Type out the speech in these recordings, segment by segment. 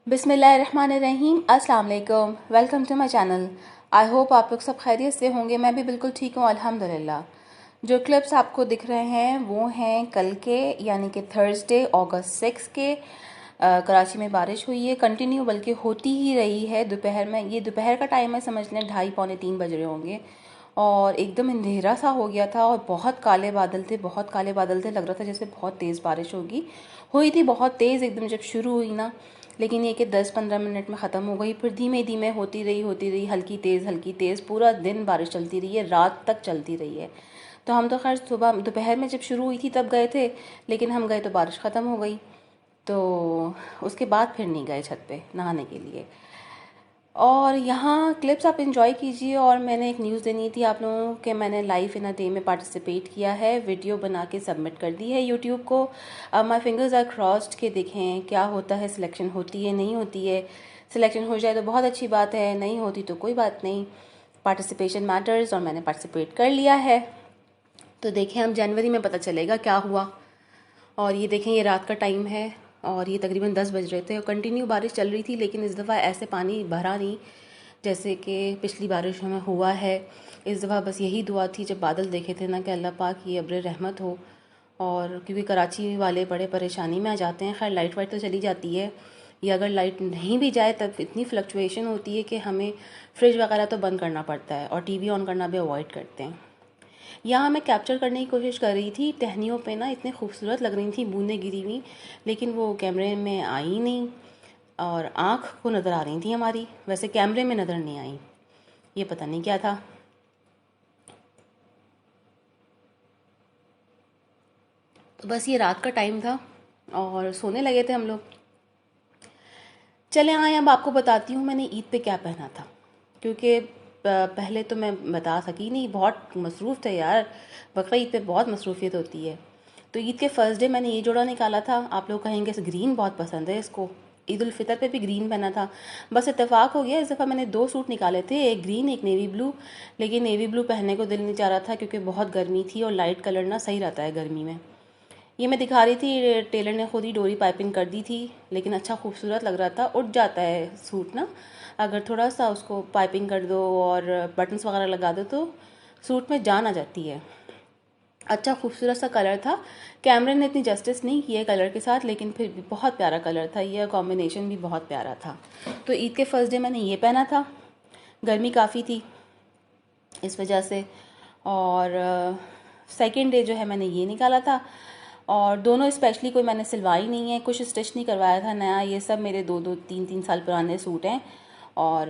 बिस्मिल्लाहिर्रहमानिर्रहीम। अस्सलाम वालेकुम। Welcome to my channel. I hope आप लोग सब खैरियत से होंगे। मैं भी बिल्कुल ठीक हूँ अल्हम्दुलिल्लाह। जो क्लिप्स आपको दिख रहे हैं वो हैं कल के, यानी कि थर्सडे अगस्त 6 के। कराची में बारिश हुई है कंटिन्यू, बल्कि होती ही रही है दोपहर में। ये दोपहर का टाइम है, समझ लें 2:30 पौने 3 बज रहे होंगे। और एकदम अंधेरा सा हो गया था और बहुत काले बादल थे, बहुत काले बादल थे। लग रहा था जैसे बहुत तेज़ बारिश होगी। हुई थी बहुत तेज़ एकदम जब शुरू हुई ना, लेकिन ये कि 10-15 मिनट में ख़त्म हो गई। फिर धीमे धीमे होती रही, हल्की तेज़ पूरा दिन बारिश चलती रही है, रात तक चलती रही है। तो हम तो खैर सुबह दोपहर में जब शुरू हुई थी तब गए थे, लेकिन हम गए तो बारिश ख़त्म हो गई। तो उसके बाद फिर नहीं गए छत पे नहाने के लिए। और यहाँ क्लिप्स आप इंजॉय कीजिए। और मैंने एक न्यूज़ देनी थी आप लोगों को कि मैंने लाइफ इन अ डे में पार्टिसिपेट किया है, वीडियो बना के सबमिट कर दी है यूट्यूब को। अब माई फिंगर्स आर क्रॉस्ड के देखें क्या होता है, सिलेक्शन होती है नहीं होती है। सिलेक्शन हो जाए तो बहुत अच्छी बात है, नहीं होती तो कोई बात नहीं। पार्टिसिपेशन मैटर्स, और मैंने पार्टिसिपेट कर लिया है। तो देखें हम जनवरी में पता चलेगा क्या हुआ। और ये देखें ये रात का टाइम है और ये तकरीबन 10 बज रहे थे और कंटिन्यू बारिश चल रही थी, लेकिन इस दफ़ा ऐसे पानी भरा नहीं जैसे कि पिछली बारिशों में हुआ है। इस दफ़ा बस यही दुआ थी जब बादल देखे थे ना कि अल्लाह पाक ये अब्र रहमत हो। और क्योंकि कराची वाले बड़े परेशानी में आ जाते हैं। खैर लाइट वाइट तो चली जाती है, या अगर लाइट नहीं भी जाए तब इतनी फ्लक्चुएशन होती है कि हमें फ्रिज वगैरह तो बंद करना पड़ता है और टीवी ऑन करना भी अवॉइड करते हैं। यहाँ मैं कैप्चर करने की कोशिश कर रही थी, टहनियों पे ना इतने खूबसूरत लग रही थी बूंदें गिरी हुई, लेकिन वो कैमरे में आई नहीं और आँख को नज़र आ रही थी हमारी, वैसे कैमरे में नज़र नहीं आई। ये पता नहीं क्या था। तो बस ये रात का टाइम था और सोने लगे थे हम लोग। चले आए अब आपको बताती हूँ मैंने ईद पे क्या पहना था, क्योंकि पहले तो मैं बता सकी नहीं, बहुत मसरूफ़ थे यार। बकरा ईद पे बहुत मसरूफियत होती है। तो ईद के फर्स्ट डे मैंने ये जोड़ा निकाला था। आप लोग कहेंगे इस ग्रीन बहुत पसंद है इसको। ईद उल फितर पे भी ग्रीन पहना था। बस इत्तेफाक हो गया इस दफ़ा मैंने 2 सूट निकाले थे, एक ग्रीन एक नेवी ब्लू। लेकिन नेवी ब्लू पहनने को दिल नहीं चाह रहा था क्योंकि बहुत गर्मी थी और लाइट कलर ना सही रहता है गर्मी में। ये मैं दिखा रही थी, टेलर ने खुद ही डोरी पाइपिंग कर दी थी, लेकिन अच्छा खूबसूरत लग रहा था। उठ जाता है सूट ना, अगर थोड़ा सा उसको पाइपिंग कर दो और बटन्स वगैरह लगा दो तो सूट में जान आ जाती है। अच्छा खूबसूरत सा कलर था। कैमरे ने इतनी जस्टिस नहीं की है कलर के साथ, लेकिन फिर भी बहुत प्यारा कलर था। यह कॉम्बिनेशन भी बहुत प्यारा था। तो ईद के फर्स्ट डे मैंने ये पहना था। गर्मी काफ़ी थी इस वजह से। और सेकंड डे जो है मैंने ये निकाला था। और दोनों स्पेशली कोई मैंने सिलवाई नहीं है, कुछ स्टिच नहीं करवाया था नया। ये सब मेरे 2-2 3-3 साल पुराने सूट हैं। और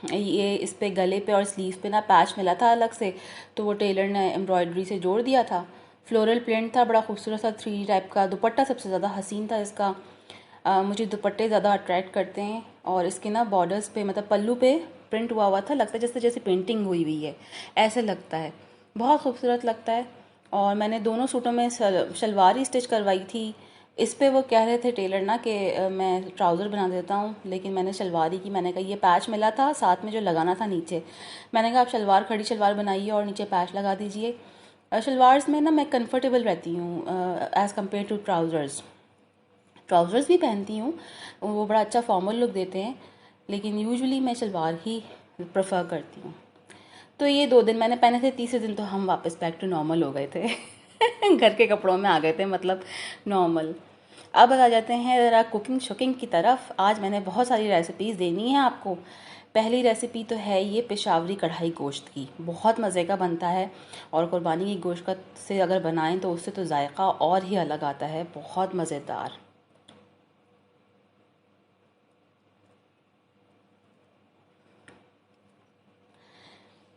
ये इस पे गले पे और स्लीव पे ना पैच मिला था अलग से, तो वो टेलर ने एम्ब्रॉयडरी से जोड़ दिया था। फ्लोरल प्रिंट था, बड़ा खूबसूरत सा 3 टाइप का। दुपट्टा सबसे ज़्यादा हसीन था इसका। मुझे दुपट्टे ज़्यादा अट्रैक्ट करते हैं। और इसके ना बॉर्डर्स पे, मतलब पल्लू पे प्रिंट हुआ हुआ था, लगता है जैसे जैसे पेंटिंग हुई हुई है, ऐसे लगता है। बहुत खूबसूरत लगता है। और मैंने दोनों सूटों में शलवार ही स्टिच करवाई थी। इस पे वो कह रहे थे टेलर ना कि मैं ट्राउज़र बना देता हूँ, लेकिन मैंने शलवार ही की। मैंने कहा ये पैच मिला था साथ में जो लगाना था नीचे, मैंने कहा आप शलवार खड़ी शलवार बनाइए और नीचे पैच लगा दीजिए। शलवार्स में ना मैं कंफर्टेबल रहती हूँ as compare to trousers. Trousers भी पहनती हूँ, वो बड़ा अच्छा फॉर्मल लुक देते हैं, लेकिन यूजुअली मैं शलवार ही प्रेफर करती हूँ। तो ये 2 दिन मैंने पहने थे, तीसरे दिन तो हम वापस बैक टू नॉर्मल हो गए थे। घर के कपड़ों में आ गए थे, मतलब नॉर्मल। अब आ जाते हैं ज़रा कुकिंग शुकिंग की तरफ। आज मैंने बहुत सारी रेसिपीज़ देनी है आपको। पहली रेसिपी तो है ये पेशावरी कढ़ाई गोश्त की, बहुत मज़े का बनता है। और कुर्बानी की गोश्त का से अगर बनाएं तो उससे तो जायका और ही अलग आता है, बहुत मज़ेदार।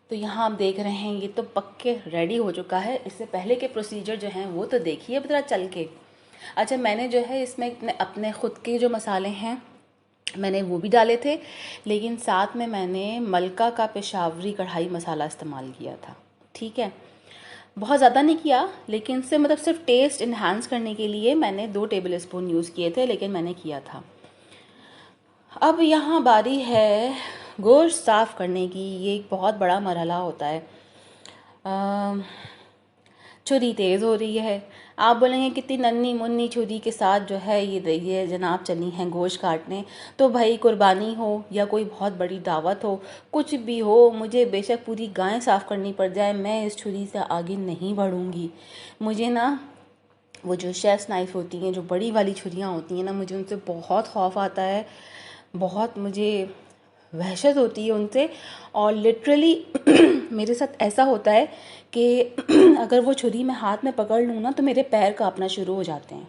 तो यहाँ आप देख रहे हैं ये तो पक्के रेडी हो चुका है। इससे पहले के प्रोसीजर जो हैं वो तो देखिए अब ज़रा चल के। अच्छा मैंने जो है इसमें अपने अपने ख़ुद के जो मसाले हैं मैंने वो भी डाले थे, लेकिन साथ में मैंने मलका का पेशावरी कढ़ाई मसाला इस्तेमाल किया था। ठीक है, बहुत ज़्यादा नहीं किया, लेकिन इससे मतलब सिर्फ टेस्ट इन्हांस करने के लिए मैंने 2 टेबल स्पून यूज़ किए थे, लेकिन मैंने किया था। अब यहाँ बारी है गोश्त साफ़ करने की। ये एक बहुत बड़ा मरहला होता है। छुरी तेज़ हो रही है। आप बोलेंगे कितनी नन्ही मुन्नी छुरी के साथ जो है ये जनाब चली हैं गोश्त काटने। तो भाई कुर्बानी हो या कोई बहुत बड़ी दावत हो, कुछ भी हो, मुझे बेशक पूरी गाय साफ़ करनी पड़ जाए, मैं इस छुरी से आगे नहीं बढ़ूँगी। मुझे ना वो जो शेफ़्स नाइफ़ होती हैं, जो बड़ी वाली छुरियाँ होती हैं ना, मुझे उनसे बहुत खौफ आता है, बहुत मुझे वहशत होती है उनसे। और लिटरली मेरे साथ ऐसा होता है कि अगर वो छुरी मैं हाथ में पकड़ लूँ ना तो मेरे पैर कांपना शुरू हो जाते हैं।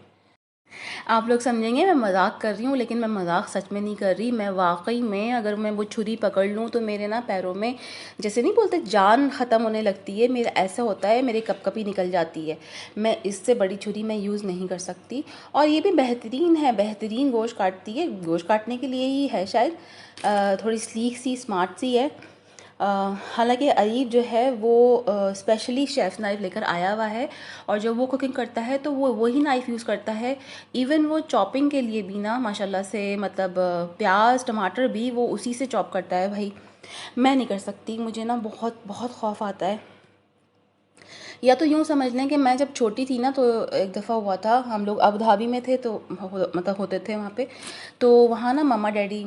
आप लोग समझेंगे मैं मजाक कर रही हूँ, लेकिन मैं मजाक सच में नहीं कर रही। मैं वाकई में अगर मैं वो छुरी पकड़ लूँ तो मेरे ना पैरों में, जैसे नहीं बोलते, जान ख़त्म होने लगती है। मेरा ऐसा होता है, मेरी कपकपी निकल जाती है। मैं इससे बड़ी छुरी मैं यूज़ नहीं कर सकती। और ये भी बेहतरीन है, बेहतरीन गोश्त काटती है, गोश्त काटने के लिए ही है शायद। थोड़ी स्लीक सी, स्मार्ट सी है। हालांकि अरीब जो है वो स्पेशली शेफ़ नाइफ़ लेकर आया हुआ है, और जब वो कुकिंग करता है तो वो वही नाइफ़ यूज़ करता है। इवन वो चॉपिंग के लिए भी ना माशाल्लाह से, मतलब प्याज टमाटर भी वो उसी से चॉप करता है। भाई मैं नहीं कर सकती, मुझे ना बहुत बहुत खौफ आता है। या तो यूँ समझ लें कि मैं जब छोटी थी ना, तो एक दफ़ा हुआ था, हम लोग अबू धाबी में थे, तो मतलब होते थे वहाँ पे। तो वहाँ ना मम्मा डैडी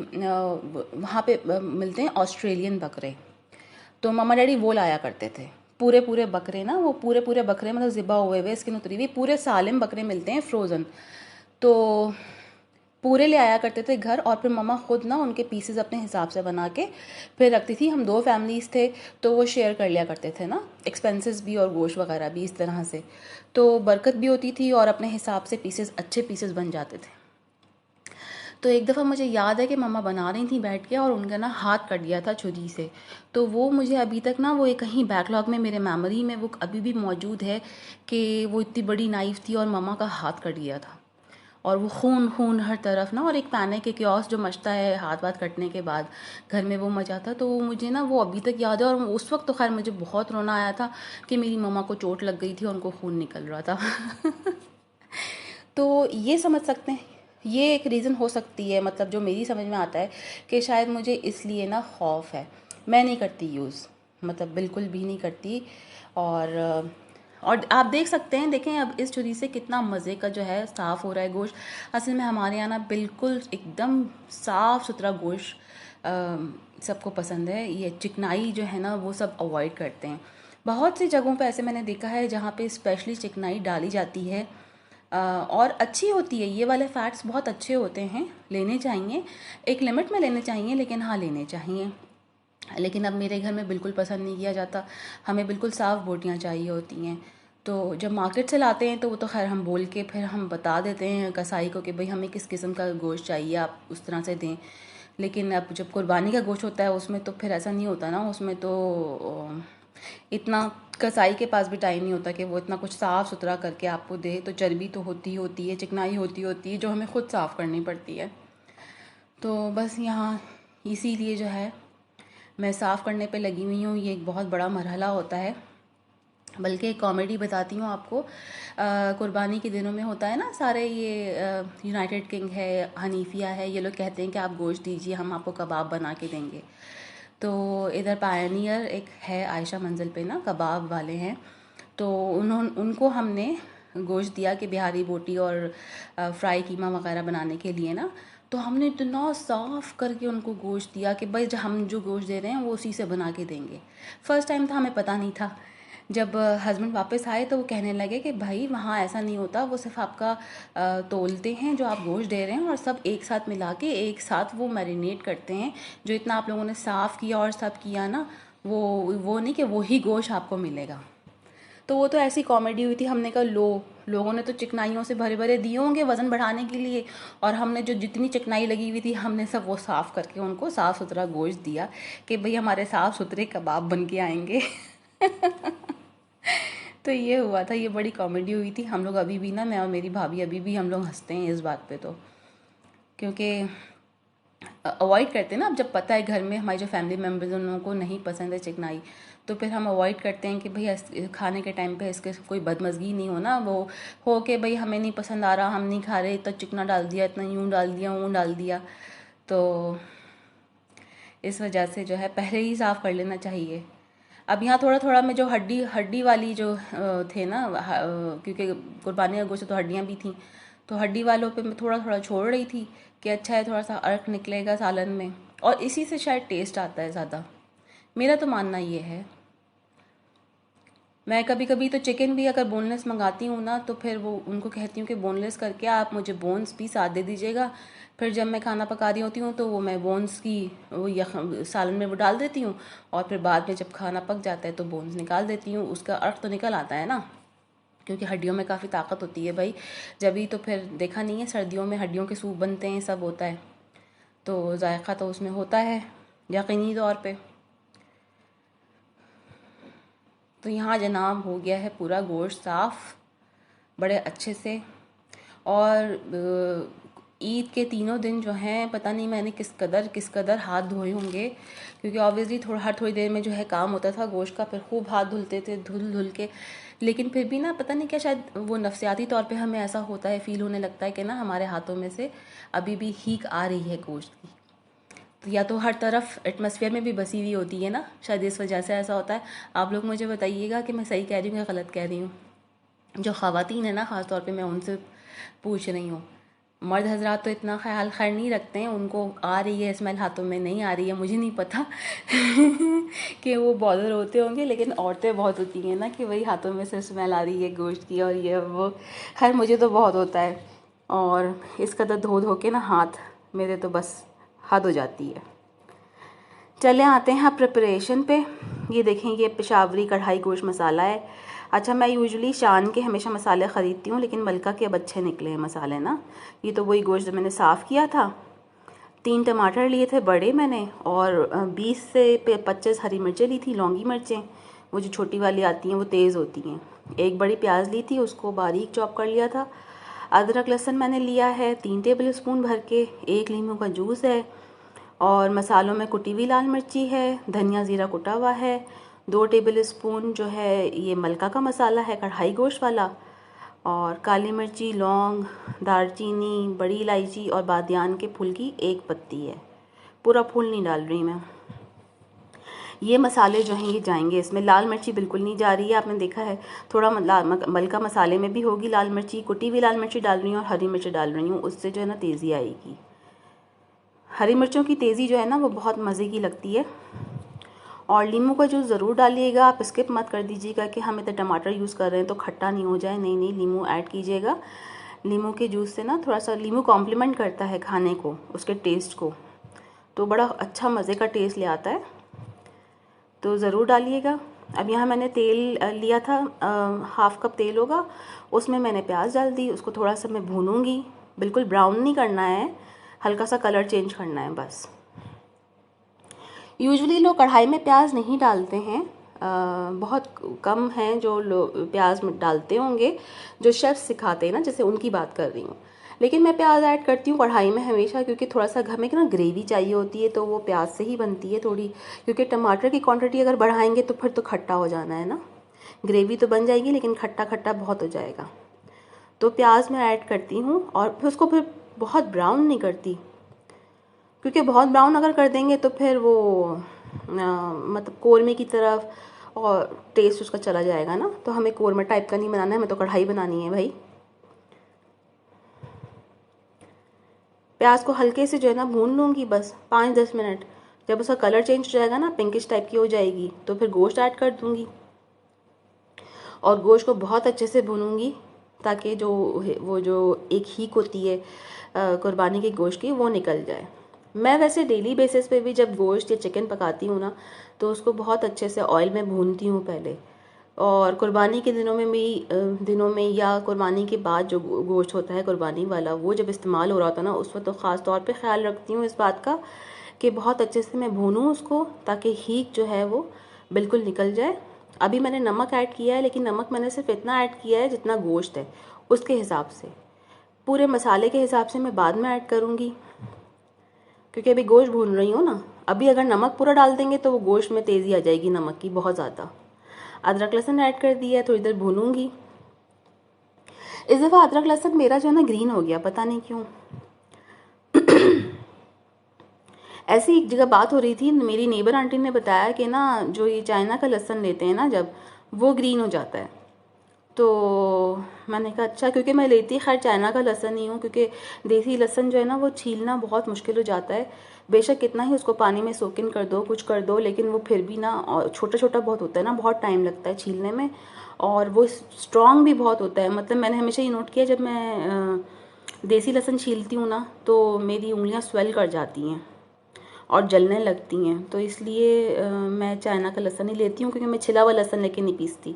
वहाँ पे मिलते हैं ऑस्ट्रेलियन बकरे। तो मम्मा डैडी वो लाया करते थे, पूरे पूरे बकरे ना, वो पूरे पूरे बकरे, मतलब ज़िबा हुए हुए, स्किन उतरी हुई, पूरे सालिम बकरे मिलते हैं फ्रोज़न। तो पूरे ले आया करते थे घर, और फिर मम्मा खुद ना उनके पीसेस अपने हिसाब से बना के फिर रखती थी। हम 2 फैमिलीज़ थे तो वो शेयर कर लिया करते थे ना, एक्सपेंसेस भी और गोश्त वगैरह भी, इस तरह से। तो बरकत भी होती थी और अपने हिसाब से पीसेस, अच्छे पीसेस बन जाते थे। तो एक दफ़ा मुझे याद है कि मम्मा बना रही थी बैठ के, और उनका ना हाथ कट गया था छुरी से। तो वो मुझे अभी तक ना, वो एक कहीं बैकलॉग में, मेरे मेमोरी में वो अभी भी मौजूद है कि वो इतनी बड़ी नाइफ़ थी और मम्मा का हाथ कट गया था, और वो खून खून हर तरफ ना, और एक पैनिक के क्योस जो मचता है हाथ वाथ कटने के बाद, घर में वो मचा था। तो वो मुझे ना, वो अभी तक याद है। और उस वक्त तो खैर मुझे बहुत रोना आया था कि मेरी मम्मा को चोट लग गई थी और उनको खून निकल रहा था। तो ये समझ सकते हैं, ये एक रीज़न हो सकती है, मतलब जो मेरी समझ में आता है कि शायद मुझे इसलिए ना खौफ है। मैं नहीं करती यूज़, मतलब बिल्कुल भी नहीं करती। और आप देख सकते हैं, देखें अब इस छुरी से कितना मज़े का जो है साफ़ हो रहा है गोश्त। असल में हमारे यहाँ ना बिल्कुल एकदम साफ़ सुथरा गोश्त सबको पसंद है। ये चिकनाई जो है ना वो सब अवॉइड करते हैं। बहुत सी जगहों पे ऐसे मैंने देखा है जहाँ पे स्पेशली चिकनाई डाली जाती है, और अच्छी होती है। ये वाले फैट्स बहुत अच्छे होते हैं, लेने चाहिए, एक लिमिट में लेने चाहिए, लेकिन हाँ लेने चाहिए। लेकिन अब मेरे घर में बिल्कुल पसंद नहीं किया जाता, हमें बिल्कुल साफ़ बोटियाँ चाहिए होती हैं। तो जब मार्केट से लाते हैं तो वो तो खैर हम बोल के फिर हम बता देते हैं कसाई को कि भाई हमें किस किस्म का गोश्त चाहिए, आप उस तरह से दें। लेकिन अब जब कुर्बानी का गोश्त होता है उसमें तो फिर ऐसा नहीं होता ना, उसमें तो इतना कसाई के पास भी टाइम नहीं होता कि वो इतना कुछ साफ़ सुथरा करके आपको दे। तो चर्बी तो होती होती है, चिकनाई होती है, जो हमें खुद साफ़ करनी पड़ती है। तो बस यहाँ इसीलिए जो है मैं साफ़ करने पे लगी हुई हूँ। ये एक बहुत बड़ा मरहला होता है। बल्कि एक कॉमेडी बताती हूँ आपको। कुर्बानी के दिनों में होता है ना, सारे ये यूनाइटेड किंग है, हनीफिया है, ये लोग कहते हैं कि आप गोश्त दीजिए, हम आपको कबाब बना के देंगे। तो इधर पायनियर एक है आयशा मंजिल पे ना, कबाब वाले हैं। तो उनको हमने गोश्त दिया कि बिहारी बोटी और फ्राई कीमा वगैरह बनाने के लिए ना। तो हमने इतना साफ़ करके उनको गोश्त दिया कि भाई हम जो गोश्त दे रहे हैं वो उसी से बना के देंगे। फ़र्स्ट टाइम था, हमें पता नहीं था। जब हस्बैंड वापस आए तो वो कहने लगे कि भाई वहाँ ऐसा नहीं होता, वो सिर्फ आपका तोलते हैं जो आप गोश्त दे रहे हैं, और सब एक साथ मिला के एक साथ वो मैरिनेट करते हैं। जो इतना आप लोगों ने साफ़ किया और सब किया ना, वो नहीं कि वही गोश्त आपको मिलेगा। तो वो तो ऐसी कॉमेडी हुई थी। हमने कहा लोगों ने तो चिकनाइयों से भरे भरे दिए होंगे वज़न बढ़ाने के लिए, और हमने जो जितनी चिकनाई लगी हुई थी हमने सब वो साफ़ करके उनको साफ़ सुथरा गोश्त दिया कि भाई हमारे साफ़ सुथरे कबाब बन के आएंगे। तो ये हुआ था, ये बड़ी कॉमेडी हुई थी। हम लोग अभी भी ना, मैं और मेरी भाभी अभी भी हम लोग हंसते हैं इस बात पे। तो क्योंकि अवॉइड करते हैं ना, अब जब पता है घर में हमारी जो फैमिली मेम्बर्स हैं उन लोगों को नहीं पसंद है चिकनाई, तो फिर हम अवॉइड करते हैं कि भाई खाने के टाइम पे इसके कोई बदमज़गी नहीं होना, वो हो के भाई हमें नहीं पसंद आ रहा, हम नहीं खा रहे, इतना चिकना डाल दिया, इतना यूँ डाल दिया, वो डाल दिया। तो इस वजह से जो है पहले ही साफ़ कर लेना चाहिए। अब यहाँ थोड़ा थोड़ा मैं जो हड्डी हड्डी वाली जो थे ना, क्योंकि कुर्बानी का गोश्त तो हड्डियाँ भी थीं, तो हड्डी वालों पे मैं थोड़ा थोड़ा छोड़ रही थी कि अच्छा है थोड़ा सा अर्क निकलेगा सालन में, और इसी से शायद टेस्ट आता है ज़्यादा, मेरा तो मानना ये है। मैं कभी कभी तो चिकन भी अगर बोनलेस मंगाती हूँ ना, तो फिर वो उनको कहती हूँ कि बोनलेस करके आप मुझे बोन्स भी साथ दे दीजिएगा। फिर जब मैं खाना पका रही होती हूँ तो वो मैं बोन्स की वो सालन में वो डाल देती हूँ, और फिर बाद में जब खाना पक जाता है तो बोन्स निकाल देती हूँ। उसका अर्क तो निकल आता है ना, क्योंकि हड्डियों में काफ़ी ताकत होती है भाई। जब ही तो फिर देखा नहीं है, सर्दियों में हड्डियों के सूप बनते हैं, सब होता है, तो जायका तो उसमें होता है यकीनी तौर पे। तो यहाँ जनाब हो गया है पूरा गोश्त साफ़ बड़े अच्छे से। और ईद के तीनों दिन जो हैं पता नहीं मैंने किस कदर हाथ धोए होंगे, क्योंकि ऑब्वियसली हर थोड़ी देर में जो है काम होता था गोश्त का, फिर खूब हाथ धुलते थे धुल धुल के। लेकिन फिर भी ना पता नहीं क्या, शायद वो नफसियाती तौर पे हमें ऐसा होता है, फ़ील होने लगता है कि ना हमारे हाथों में से अभी भी हीक आ रही है गोश्त की। तो या तो हर तरफ एटमॉस्फेयर में भी बसी हुई होती है ना, शायद इस वजह से ऐसा होता है। आप लोग मुझे बताइएगा कि मैं सही कह रही हूँ या गलत कह रही हूँ। जो ख़वातीन है ना, ख़ास तौर पे मैं उनसे पूछ रही हूँ। मर्द हजरात तो इतना ख्याल खैर नहीं रखते हैं, उनको आ रही है स्मेल हाथों में नहीं आ रही है मुझे नहीं पता कि वो बॉदर होते होंगे, लेकिन औरतें बहुत होती हैं ना कि वही हाथों में से स्मेल आ रही है गोश्त की और ये वो। खैर मुझे तो बहुत होता है, और इस कदर धो धो के ना हाथ मेरे तो बस हद हो जाती है। चले आते हैं प्रिपरेशन पे। ये देखें, ये पेशावरी कढ़ाई गोश्त मसाला है। अच्छा, मैं यूजुअली शान के हमेशा मसाले ख़रीदती हूँ, लेकिन मलका के अब अच्छे निकले हैं मसाले ना। ये तो वही गोश्त मैंने साफ़ किया था। 3 टमाटर लिए थे बड़े मैंने, और 20 से 25 हरी मिर्चें ली थी, लौंगी मिर्चें, वो जो छोटी वाली आती हैं वो तेज़ होती हैं। एक बड़ी प्याज ली थी, उसको बारीक चॉप कर लिया था। अदरक लहसुन मैंने लिया है 3 टेबल स्पून भर के। 1 लीमू का जूस है, और मसालों में कुटी हुई लाल मिर्ची है, धनिया ज़ीरा कुटा हुआ है, 2 टेबल स्पून जो है ये मलका का मसाला है कढ़ाई गोश्त वाला, और काली मिर्ची, लौंग, दालचीनी, बड़ी इलायची और बादियान के फूल की 1 पत्ती है। पूरा फूल नहीं डाल रही मैं। ये मसाले जो हैं ये जाएंगे इसमें। लाल मिर्ची बिल्कुल नहीं जा रही है, आपने देखा है थोड़ा मलका मसाले में भी होगी लाल मिर्ची। कुटी हुई लाल मिर्ची डाल रही हूँ और हरी मिर्ची डाल रही हूँ, उससे जो है ना तेज़ी आएगी। हरी मिर्चों की तेज़ी जो है ना वो बहुत मज़े की लगती है। और नींबू का जूस ज़रूर डालिएगा, आप स्किप मत कर दीजिएगा कि हम इतने टमाटर यूज़ कर रहे हैं तो खट्टा नहीं हो जाए। नहीं नहीं, नींबू ऐड कीजिएगा। नींबू के जूस से ना थोड़ा सा नींबू कॉम्प्लीमेंट करता है खाने को, उसके टेस्ट को, तो बड़ा अच्छा मज़े का टेस्ट ले आता है, तो ज़रूर डालिएगा। अब यहाँ मैंने तेल लिया था, 1/2 कप तेल होगा, उसमें मैंने प्याज डाल दी। उसको थोड़ा सा मैं भूनूंगी, बिल्कुल ब्राउन नहीं करना है, हल्का सा कलर चेंज करना है बस। यूजुअली लोग कढ़ाई में प्याज नहीं डालते हैं, बहुत कम हैं जो लोग प्याज में डालते होंगे, जो शेफ़ सिखाते हैं ना, जैसे उनकी बात कर रही हूँ। लेकिन मैं प्याज ऐड करती हूँ कढ़ाई में हमेशा, क्योंकि थोड़ा सा घर में ना ग्रेवी चाहिए होती है, तो वो प्याज से ही बनती है थोड़ी। क्योंकि टमाटर की क्वांटिटी अगर बढ़ाएंगे तो फिर तो खट्टा हो जाना है ना। ग्रेवी तो बन जाएगी लेकिन खट्टा खट्टा बहुत हो जाएगा। तो प्याज मैं ऐड करती हूँ, और फिर उसको फिर बहुत ब्राउन नहीं करती, क्योंकि बहुत ब्राउन अगर कर देंगे तो फिर वो मतलब कौरमे की तरफ और टेस्ट उसका चला जाएगा ना। तो हमें कौरमा टाइप का नहीं बनाना है, हमें तो कढ़ाई बनानी है भाई। प्याज को हल्के से जो है ना भून लूँगी बस 5-10 मिनट। जब उसका कलर चेंज हो जाएगा ना, पिंकिश टाइप की हो जाएगी, तो फिर गोश्त ऐड कर दूँगी, और गोश्त को बहुत अच्छे से भूनूँगी ताकि जो वो जो एक हीक होती है कुर्बानी के गोश्त की वो निकल जाए। मैं वैसे डेली बेसिस पे भी जब गोश्त या चिकन पकाती हूँ ना, तो उसको बहुत अच्छे से ऑयल में भूनती हूँ पहले। और कुर्बानी के दिनों में या कुर्बानी के बाद जो गोश्त होता है कुर्बानी वाला, वो जब इस्तेमाल हो रहा होता है ना, उस वक्त तो ख़ास तौर पे ख्याल रखती हूँ इस बात का कि बहुत अच्छे से मैं भूनूँ उसको, ताकि हीक जो है वो बिल्कुल निकल जाए। अभी मैंने नमक ऐड किया है, लेकिन नमक मैंने सिर्फ इतना ऐड किया है जितना गोश्त है उसके हिसाब से। पूरे मसाले के हिसाब से मैं बाद में ऐड करूँगी, क्योंकि अभी गोश्त भून रही हूँ ना। अभी अगर नमक पूरा डाल देंगे तो वो गोश्त में तेज़ी आ जाएगी नमक की बहुत ज़्यादा। अदरक लहसुन ऐड कर दिया है, थोड़ी देर भूनूंगी। इस दफ़ा अदरक लहसुन मेरा जो है ना ग्रीन हो गया, पता नहीं क्यों। ऐसे ही एक जगह बात हो रही थी, मेरी नेबर आंटी ने बताया कि ना जो ये चाइना का लहसुन लेते हैं ना जब, वो ग्रीन हो जाता है। तो मैंने कहा अच्छा, क्योंकि मैं लेती खैर चाइना का लहसुन ही हूँ, क्योंकि देसी लहसुन जो है ना वो छीलना बहुत मुश्किल हो जाता है। बेशक कितना ही उसको पानी में सोक इन कर दो, कुछ कर दो, लेकिन वो फिर भी ना छोटा छोटा बहुत होता है ना, बहुत टाइम लगता है छीलने में, और वो स्ट्रॉन्ग भी बहुत होता है। मतलब मैंने हमेशा ये नोट किया, जब मैं देसी लहसुन छीलती हूँ ना तो मेरी उंगलियाँ स्वेल कर जाती हैं और जलने लगती हैं। तो इसलिए मैं चाइना का लहसुन ही लेती हूँ, क्योंकि मैं छिला हुआ लहसुन लेके नहीं पीसती।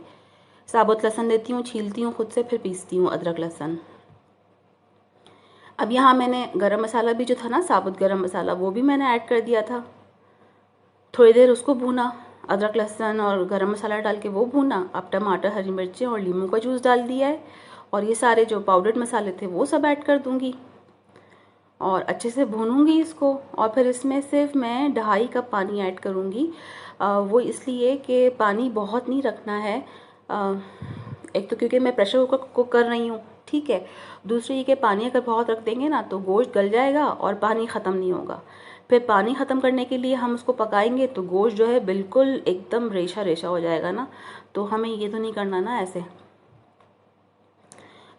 साबुत लहसुन लेती हूँ, छीलती हूँ खुद से, फिर पीसती हूँ अदरक लहसुन। अब यहाँ मैंने गरम मसाला भी जो था ना, साबुत गरम मसाला, वो भी मैंने ऐड कर दिया था। थोड़ी देर उसको भूना, अदरक लहसुन और गरम मसाला डाल के वो भूना। अब टमाटर, हरी मिर्चें और नींबू का जूस डाल दिया है, और ये सारे जो पाउडर्ड मसाले थे वो सब ऐड कर दूँगी और अच्छे से भूनूंगी इसको। और फिर इसमें सिर्फ मैं 2.5 कप पानी ऐड करूँगी। वो इसलिए कि पानी बहुत नहीं रखना है। एक तो क्योंकि मैं प्रेशर कुकर कुक कर रही हूँ, ठीक है। दूसरी ये कि पानी अगर बहुत रख देंगे ना तो गोश्त गल जाएगा और पानी ख़त्म नहीं होगा। फिर पानी ख़त्म करने के लिए हम उसको पकाएंगे तो गोश्त जो है बिल्कुल एकदम रेशा रेशा हो जाएगा ना, तो हमें ये तो नहीं करना ना ऐसे।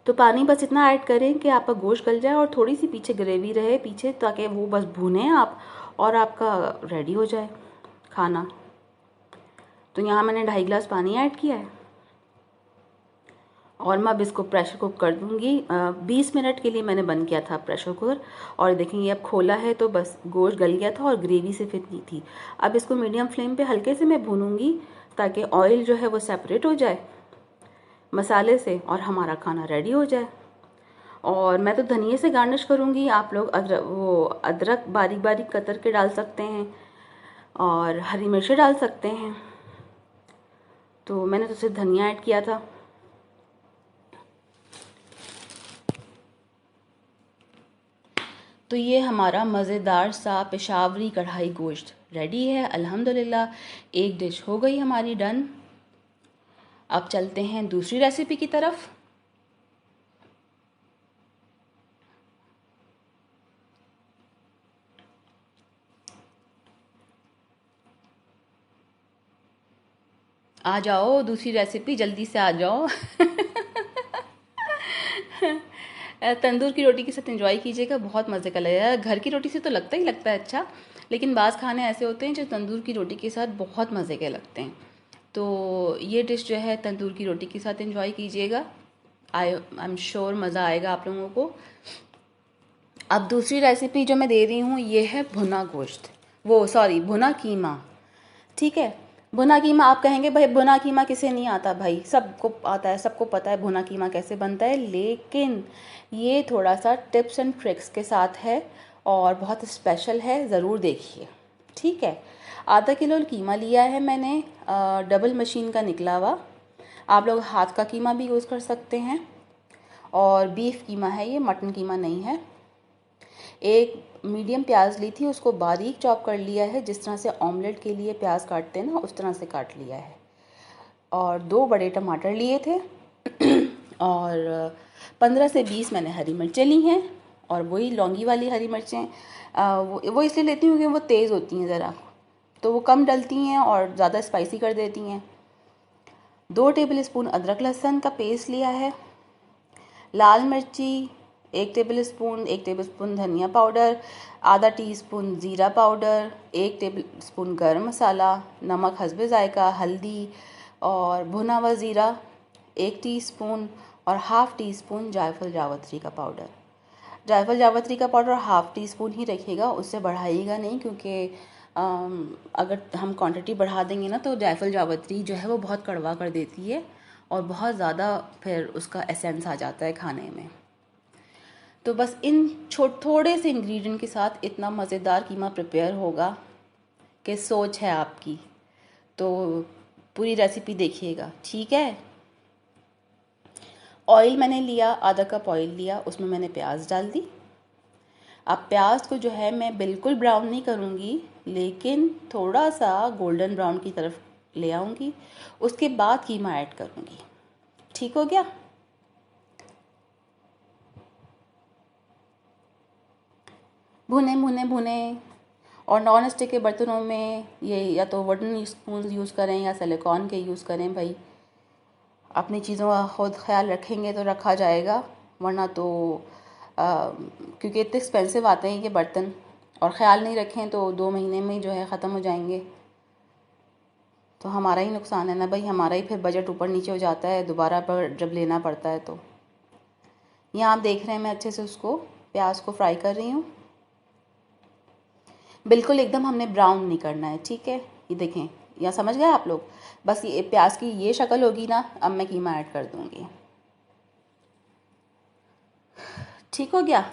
तो पानी बस इतना ऐड करें कि आपका गोश्त गल जाए और थोड़ी सी पीछे ग्रेवी रहे पीछे, ताकि वो बस भुने आप और आपका रेडी हो जाए खाना। तो यहाँ मैंने 2.5 गिलास पानी ऐड किया है और मैं अब इसको प्रेशर कुक कर दूँगी। 20 मिनट के लिए मैंने बंद किया था प्रेशर कुकर, और देखेंगे अब खोला है तो बस गोश्त गल गया था और ग्रेवी सिर्फ इतनी थी। अब इसको मीडियम फ्लेम पे हल्के से मैं भूनूंगी ताकि ऑयल जो है वो सेपरेट हो जाए मसाले से और हमारा खाना रेडी हो जाए। और मैं तो धनिए से गार्निश करूँगी, आप लोग अदरक बारीक बारीक कतर के डाल सकते हैं और हरी मिर्ची डाल सकते हैं। तो मैंने तो सिर्फ धनिया ऐड किया था। तो ये हमारा मज़ेदार सा पेशावरी कढ़ाई गोश्त रेडी है अल्हम्दुलिल्लाह। एक डिश हो गई हमारी डन। अब चलते हैं दूसरी रेसिपी की तरफ। आ जाओ दूसरी रेसिपी, जल्दी से आ जाओ। तंदूर की रोटी के साथ एंजॉय कीजिएगा, बहुत मज़े का लगेगा। घर की रोटी से तो लगता है अच्छा, लेकिन बाज़ खाने ऐसे होते हैं जो तंदूर की रोटी के साथ बहुत मज़े के लगते हैं। तो ये डिश जो है तंदूर की रोटी के साथ एंजॉय कीजिएगा। आई एम श्योर मज़ा आएगा आप लोगों को। अब दूसरी रेसिपी जो मैं दे रही हूँ ये है भुना गोश्त, वो सॉरी भुना कीमा, ठीक है। भुना कीमा, आप कहेंगे भाई भुना कीमा किसे नहीं आता, भाई सबको आता है, सबको पता है भुना कीमा कैसे बनता है, लेकिन ये थोड़ा सा टिप्स एंड ट्रिक्स के साथ है और बहुत स्पेशल है, ज़रूर देखिए, ठीक है। आधा किलो कीमा लिया है मैंने, डबल मशीन का निकला हुआ। आप लोग हाथ का कीमा भी यूज़ कर सकते हैं, और बीफ कीमा है ये, मटन कीमा नहीं है। एक मीडियम प्याज ली थी, उसको बारीक चॉप कर लिया है, जिस तरह से ऑमलेट के लिए प्याज काटते हैं ना उस तरह से काट लिया है। और 2 बड़े टमाटर लिए थे और 15 से 20 मैंने हरी मिर्चें ली हैं, और वही लौंगी वाली हरी मिर्चें। वो इसलिए लेती हूँ क्योंकि वो तेज़ होती हैं ज़रा, तो वो कम डलती हैं और ज़्यादा स्पाइसी कर देती हैं। 2 टेबल स्पून अदरक लहसुन का पेस्ट लिया है। लाल मिर्ची 1 टेबल स्पून धनिया पाउडर, आधा टीस्पून ज़ीरा पाउडर, 1 टेबल स्पून गर्म मसाला, नमक हस्बे ज़ायका, हल्दी और भुना हुआ ज़ीरा 1 टीस्पून, और हाफ़ टी स्पून जायफल जावित्री का पाउडर। जायफल जावित्री का पाउडर हाफ़ टी स्पून ही रखिएगा, उससे बढ़ाइएगा नहीं, क्योंकि अगर हम क्वांटिटी बढ़ा देंगे ना तो जायफल जावित्री जो है वो बहुत कड़वा कर देती है और बहुत ज़्यादा फिर उसका एसेंस आ जाता है खाने में। तो बस इन थोड़े से इंग्रेडिएंट के साथ इतना मज़ेदार कीमा प्रिपेयर होगा कि सोच है आपकी। तो पूरी रेसिपी देखिएगा, ठीक है। ऑयल मैंने लिया, आधा कप ऑयल लिया, उसमें मैंने प्याज डाल दी। अब प्याज को जो है मैं बिल्कुल ब्राउन नहीं करूँगी, लेकिन थोड़ा सा गोल्डन ब्राउन की तरफ ले आऊँगी, उसके बाद कीमा ऐड करूँगी, ठीक हो गया। भुने भुने भुने और नॉन स्टिक के बर्तनों में ये या तो वुडन स्पून यूज़ करें या सिलिकॉन के यूज़ करें। भाई अपनी चीज़ों का खुद ख्याल रखेंगे तो रखा जाएगा, वरना तो क्योंकि इतने एक्सपेंसिव आते हैं ये बर्तन, और ख़्याल नहीं रखें तो 2 महीने में ही जो है ख़त्म हो जाएंगे। तो हमारा ही नुकसान है ना भाई, हमारा ही फिर बजट ऊपर नीचे हो जाता है दोबारा पर जब लेना पड़ता है। तो यहाँ आप देख रहे हैं मैं अच्छे से उसको प्याज को फ्राई कर रही हूँ। बिल्कुल एकदम हमने ब्राउन नहीं करना है, ठीक है। ये देखें, यहाँ समझ गए आप लोग। बस ये प्याज की ये शक्ल होगी ना, अब मैं कीमा ऐड कर दूँगी। ठीक हो गया।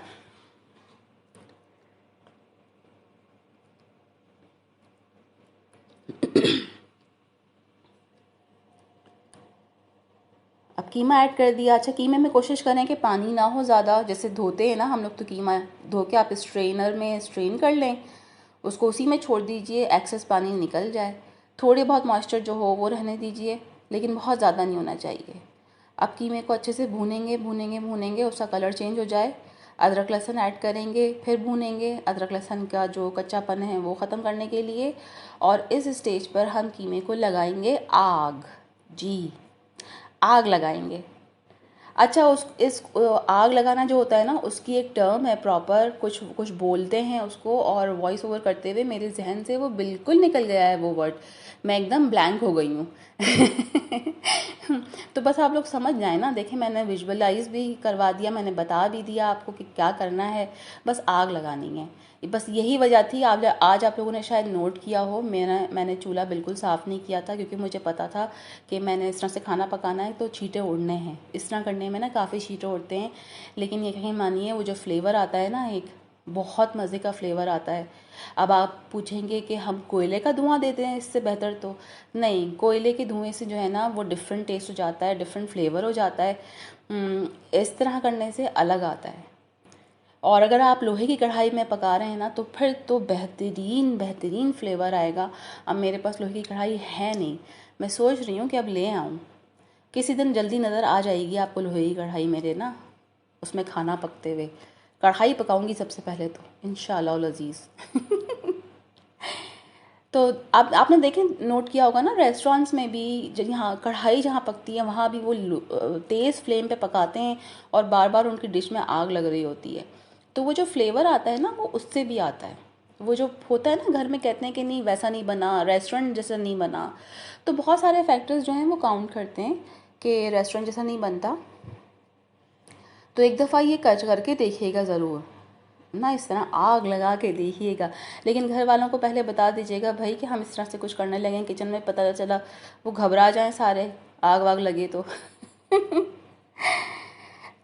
अब कीमा ऐड कर दिया। अच्छा, कीमे में कोशिश करें कि पानी ना हो ज़्यादा, जैसे धोते हैं ना हम लोग, तो कीमा धो के आप स्ट्रेनर में स्ट्रेन कर लें, उसको उसी में छोड़ दीजिए, एक्सेस पानी निकल जाए। थोड़े बहुत मॉइस्चर जो हो वो रहने दीजिए, लेकिन बहुत ज़्यादा नहीं होना चाहिए। अब कीमे को अच्छे से भूनेंगे भूनेंगे भूनेंगे, उसका कलर चेंज हो जाए। अदरक लहसुन ऐड करेंगे, फिर भूनेंगे अदरक लहसुन का जो कच्चापन है वो ख़त्म करने के लिए। और इस स्टेज पर हम कीमे को लगाएंगे आग। जी, आग लगाएंगे। अच्छा, उस इस आग लगाना जो होता है ना, उसकी एक टर्म है प्रॉपर, कुछ कुछ बोलते हैं उसको, और वॉइस ओवर करते हुए मेरे जहन से वो बिल्कुल निकल गया है वो वर्ड, मैं एकदम ब्लैंक हो गई हूँ। तो बस आप लोग समझ जाए ना। देखें, मैंने विजुअलाइज भी करवा दिया, मैंने बता भी दिया आपको कि क्या करना है, बस आग लगानी है। बस यही वजह थी। आज आप लोगों ने शायद नोट किया हो, मैंने चूल्हा बिल्कुल साफ़ नहीं किया था, क्योंकि मुझे पता था कि मैंने इस तरह से खाना पकाना है तो छींटे उड़ने हैं। इस तरह करने में ना काफ़ी छींटे उड़ते हैं, लेकिन यकीन मानिए वो जो फ्लेवर आता है ना, एक बहुत मज़े का फ्लेवर आता है। अब आप पूछेंगे कि हम कोयले का धुआं देते हैं इससे बेहतर, तो नहीं, कोयले के धुएं से जो है ना वो डिफरेंट टेस्ट हो जाता है, डिफरेंट फ्लेवर हो जाता है। इस तरह करने से अलग आता है। और अगर आप लोहे की कढ़ाई में पका रहे हैं ना, तो फिर तो बेहतरीन बेहतरीन फ्लेवर आएगा। अब मेरे पास लोहे की कढ़ाई है नहीं, मैं सोच रही हूँ कि अब ले आऊँ। किसी दिन जल्दी नज़र आ जाएगी आपको लोहे की कढ़ाई मेरे ना, उसमें खाना पकते हुए। कढ़ाई पकाऊंगी सबसे पहले तो, इंशाल्लाह लजीज। तो आप आपने देखे नोट किया होगा ना, रेस्टोरेंट्स में भी यहाँ कढ़ाई जहाँ पकती है वहाँ भी वो तेज़ फ्लेम पे पकाते हैं, और बार बार उनकी डिश में आग लग रही होती है। तो वो जो फ्लेवर आता है ना, वो उससे भी आता है। वो जो होता है ना, घर में कहते हैं कि नहीं वैसा नहीं बना, रेस्टोरेंट जैसा नहीं बना, तो बहुत सारे फैक्टर्स जो हैं वो काउंट करते हैं कि रेस्टोरेंट जैसा नहीं बनता। तो एक दफ़ा ये करके देखिएगा ज़रूर ना, इस तरह आग लगा के देखिएगा। लेकिन घर वालों को पहले बता दीजिएगा भाई कि हम इस तरह से कुछ करने लगे किचन में, पता चला वो घबरा जाएं सारे, आग वाग लगे तो।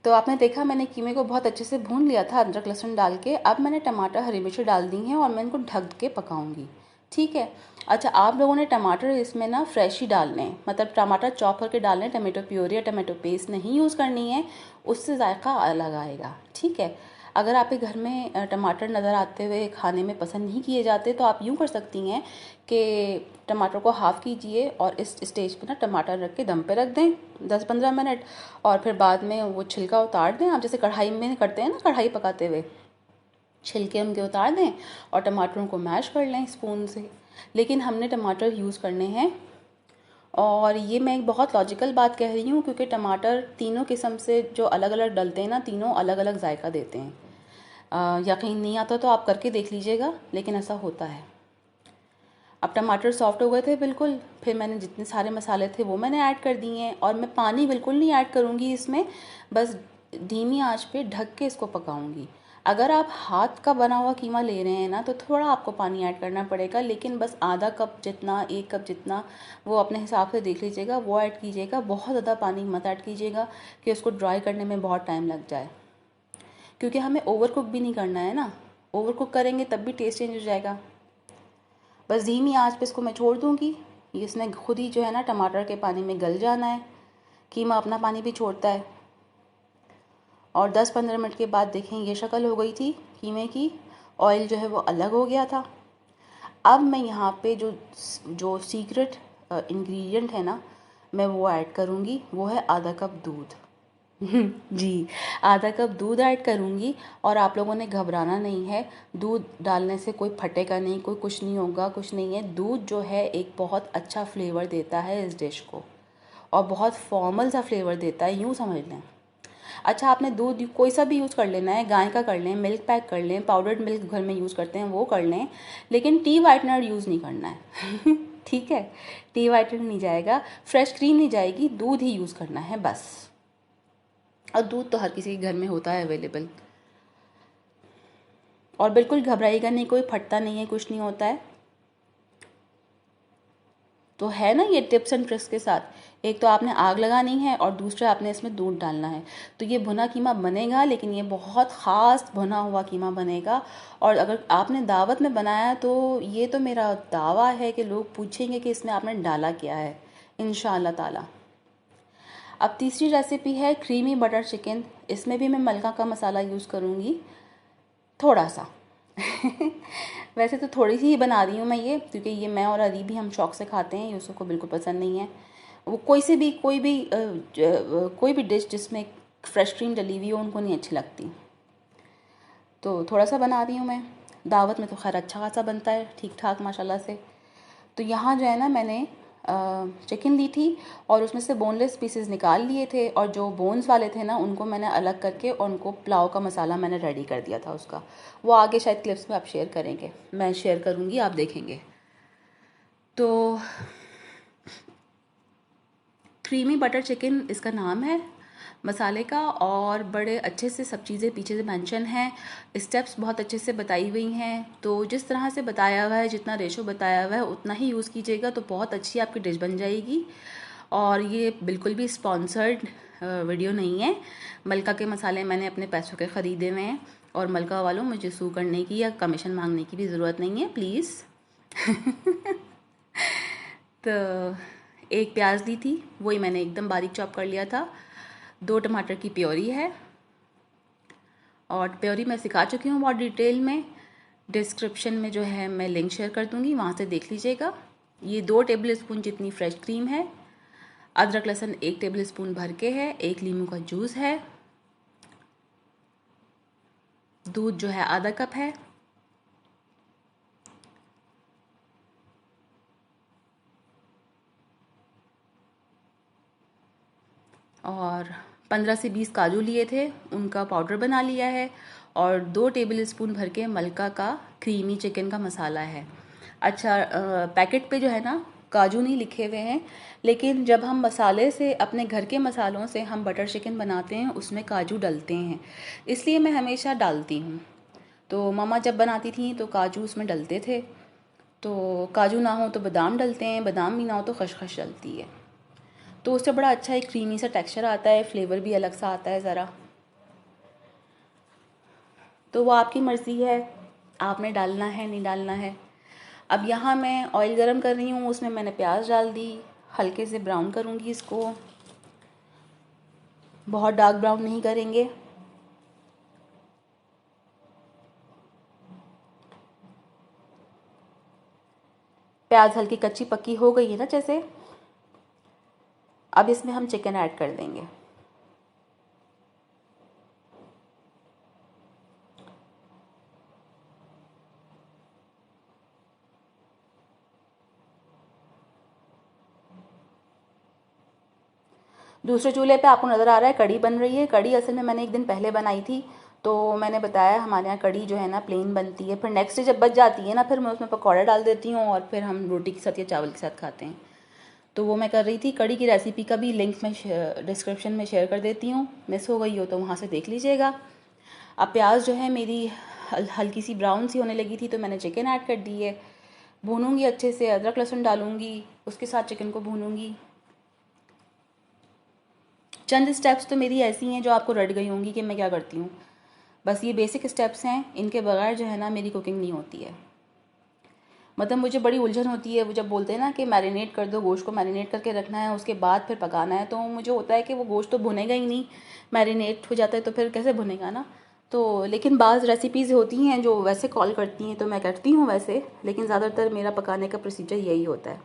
तो आपने देखा मैंने कीमे को बहुत अच्छे से भून लिया था अदरक लहसुन डाल के। अब मैंने टमाटर हरी मिर्ची डाल दी हैं और मैं इनको ढक के पकाऊंगी, ठीक है। अच्छा, आप लोगों ने टमाटर इसमें ना फ्रेश ही डालने हैं, मतलब टमाटर चॉप करके डालने, टमाटो प्योरी या टमाटो पेस्ट नहीं यूज़ करनी है, उससे जायका अलग आएगा, ठीक है। अगर आपके घर में टमाटर नज़र आते हुए खाने में पसंद नहीं किए जाते, तो आप यूँ कर सकती हैं कि टमाटर को हाफ़ कीजिए और इस स्टेज पे ना टमाटर रख के दम पे रख दें 10-15 मिनट, और फिर बाद में वो छिलका उतार दें। आप जैसे कढ़ाई में करते हैं ना, कढ़ाई पकाते हुए छिलके उनके उतार दें और टमाटरों को मैश कर लें स्पून से। लेकिन हमने टमाटर यूज़ करने हैं, और ये मैं एक बहुत लॉजिकल बात कह रही हूँ, क्योंकि टमाटर तीनों किस्म से जो अलग अलग डलते हैं ना, तीनों अलग अलग जायका देते हैं। यकीन नहीं आता तो आप करके देख लीजिएगा, लेकिन ऐसा होता है। अब टमाटर सॉफ्ट हो गए थे बिल्कुल, फिर मैंने जितने सारे मसाले थे वो मैंने ऐड कर दिए हैं, और मैं पानी बिल्कुल नहीं ऐड करूँगी इसमें, बस धीमी आंच पे ढक के इसको पकाऊंगी। अगर आप हाथ का बना हुआ कीमा ले रहे हैं ना, तो थोड़ा आपको पानी ऐड करना पड़ेगा, लेकिन बस आधा कप जितना, 1 कप जितना, वो अपने हिसाब से देख लीजिएगा, वो ऐड कीजिएगा। बहुत ज़्यादा पानी मत ऐड कीजिएगा कि उसको ड्राई करने में बहुत टाइम लग जाए, क्योंकि हमें ओवर कुक भी नहीं करना है ना। ओवर कुक करेंगे तब भी टेस्ट चेंज हो जाएगा। बस धीमी आंच पे इसको मैं छोड़ दूँगी, इसने खुद ही जो है ना टमाटर के पानी में गल जाना है। कीमा अपना पानी भी छोड़ता है। और 10-15 मिनट के बाद देखें ये शक्ल हो गई थी कीमे की, ऑयल जो है वो अलग हो गया था। अब मैं यहाँ पे जो जो सीक्रेट इंग्रेडिएंट है ना, मैं वो ऐड करूँगी, वो है आधा कप दूध। जी, आधा कप दूध ऐड करूँगी और आप लोगों ने घबराना नहीं है। दूध डालने से कोई फटेगा नहीं, कोई कुछ नहीं होगा, कुछ नहीं है। दूध जो है एक बहुत अच्छा फ्लेवर देता है इस डिश को, और बहुत फॉर्मल सा फ्लेवर देता है, यूँ समझ लें। अच्छा, आपने दूध कोई सा भी यूज़ कर लेना है, गाय का कर लें, मिल्क पैक कर लें, पाउडर्ड मिल्क घर में यूज़ करते हैं वो कर लें, लेकिन टी वाइटनर यूज़ नहीं करना है। ठीक है, टी वाइटनर नहीं जाएगा, फ्रेश क्रीम नहीं जाएगी, दूध ही यूज़ करना है बस। और दूध तो हर किसी के घर में होता है अवेलेबल। और बिल्कुल घबराइएगा नहीं, कोई फटता नहीं है, कुछ नहीं होता है। तो है ना ये टिप्स एंड ट्रिक्स के साथ, एक तो आपने आग लगानी है और दूसरा आपने इसमें दूध डालना है। तो ये भुना कीमा बनेगा, लेकिन ये बहुत ख़ास भुना हुआ कीमा बनेगा। और अगर आपने दावत में बनाया तो ये तो मेरा दावा है कि लोग पूछेंगे कि इसमें आपने डाला क्या है, इंशाअल्लाह ताला। अब तीसरी रेसिपी है क्रीमी बटर चिकन। इसमें भी मैं मलका का मसाला यूज़ करूँगी, थोड़ा सा। वैसे तो थोड़ी सी ही बना रही हूँ मैं ये, क्योंकि ये मैं और अली भी हम शौक से खाते हैं, यूसुफ को बिल्कुल पसंद नहीं है। वो कोई भी डिश जिसमें फ्रेश क्रीम डली हुई हो उनको नहीं अच्छी लगती। तो थोड़ा सा बना रही हूँ मैं, दावत में तो खैर अच्छा खासा बनता है, ठीक ठाक माशाल्लाह से। तो यहाँ जो है ना, मैंने चिकन ली थी और उसमें से बोनलेस पीसेस निकाल लिए थे, और जो बोन्स वाले थे ना उनको मैंने अलग करके और उनको पुलाव का मसाला मैंने रेडी कर दिया था उसका। वो आगे शायद क्लिप्स में आप शेयर करेंगे, मैं शेयर करूँगी, आप देखेंगे। तो क्रीमी बटर चिकन इसका नाम है मसाले का, और बड़े अच्छे से सब चीज़ें पीछे से मेंशन हैं, स्टेप्स बहुत अच्छे से बताई हुई हैं। तो जिस तरह से बताया हुआ है, जितना रेशो बताया हुआ है उतना ही यूज़ कीजिएगा, तो बहुत अच्छी आपकी डिश बन जाएगी। और ये बिल्कुल भी स्पॉन्सर्ड वीडियो नहीं है। मलका के मसाले मैंने अपने पैसों के ख़रीदे हुए हैं, और मलका वालों मुझे सू करने की या कमीशन मांगने की भी ज़रूरत नहीं है, प्लीज़। तो एक प्याज ली थी, वही मैंने एकदम बारीक चॉप कर लिया था। 2 टमाटर की प्योरी है, और प्योरी मैं सिखा चुकी हूँ बहुत डिटेल में, डिस्क्रिप्शन में जो है मैं लिंक शेयर कर दूँगी, वहाँ से देख लीजिएगा। ये 2 टेबल स्पून जितनी फ्रेश क्रीम है। अदरक लहसुन 1 टेबल स्पून भर के है। 1 लीमू का जूस है। दूध जो है आधा कप है। और 15 से 20 काजू लिए थे, उनका पाउडर बना लिया है। और 2 टेबल स्पून भर के मलका का क्रीमी चिकन का मसाला है। अच्छा, पैकेट पे जो है ना काजू नहीं लिखे हुए हैं, लेकिन जब हम मसाले से, अपने घर के मसालों से हम बटर चिकन बनाते हैं उसमें काजू डलते हैं, इसलिए मैं हमेशा डालती हूँ। तो मम्मा जब बनाती थी तो काजू उसमें डलते थे। तो काजू ना हो तो बादाम डलते हैं, बादाम भी ना हो तो खसखस डलती है। तो उससे बड़ा अच्छा एक क्रीमी सा टेक्सचर आता है, फ्लेवर भी अलग सा आता है ज़रा। तो वो आपकी मर्ज़ी है, आपने डालना है नहीं डालना है। अब यहाँ मैं ऑयल गरम कर रही हूँ, उसमें मैंने प्याज डाल दी, हल्के से ब्राउन करूँगी इसको, बहुत डार्क ब्राउन नहीं करेंगे। प्याज हल्की कच्ची पक्की हो गई है ना जैसे, अब इसमें हम चिकन ऐड कर देंगे। दूसरे चूल्हे पे आपको नज़र आ रहा है कढ़ी बन रही है। कढ़ी असल में मैंने एक दिन पहले बनाई थी, तो मैंने बताया हमारे यहाँ कढ़ी जो है ना प्लेन बनती है, फिर नेक्स्ट डे जब बच जाती है ना, फिर मैं उसमें पकौड़े डाल देती हूँ और फिर हम रोटी के साथ या चावल के साथ खाते हैं। तो वो मैं कर रही थी। कढ़ी की रेसिपी का भी लिंक मैं डिस्क्रिप्शन में शेयर कर देती हूँ, मिस हो गई हो तो वहाँ से देख लीजिएगा। अब प्याज जो है मेरी हल्की सी ब्राउन सी होने लगी थी, तो मैंने चिकन ऐड कर दी है। भूनूंगी अच्छे से, अदरक लहसुन डालूंगी, उसके साथ चिकन को भूनूंगी। चंद स्टेप्स तो मेरी ऐसी हैं जो आपको रट गई होंगी कि मैं क्या करती हूँ। बस ये बेसिक स्टेप्स हैं, इनके बगैर जो है ना मेरी कुकिंग नहीं होती है। मतलब मुझे बड़ी उलझन होती है वो जब बोलते हैं ना कि मैरिनेट कर दो, गोश्त को मैरिनेट करके रखना है, उसके बाद फिर पकाना है। तो मुझे होता है कि वो गोश्त तो भुनेगा ही नहीं, मैरिनेट हो जाता है तो फिर कैसे भुनेगा ना। तो लेकिन बाज़ रेसिपीज़ होती हैं जो वैसे कॉल करती हैं, तो मैं करती हूँ वैसे, लेकिन ज़्यादातर मेरा पकाने का प्रोसीजर यही होता है।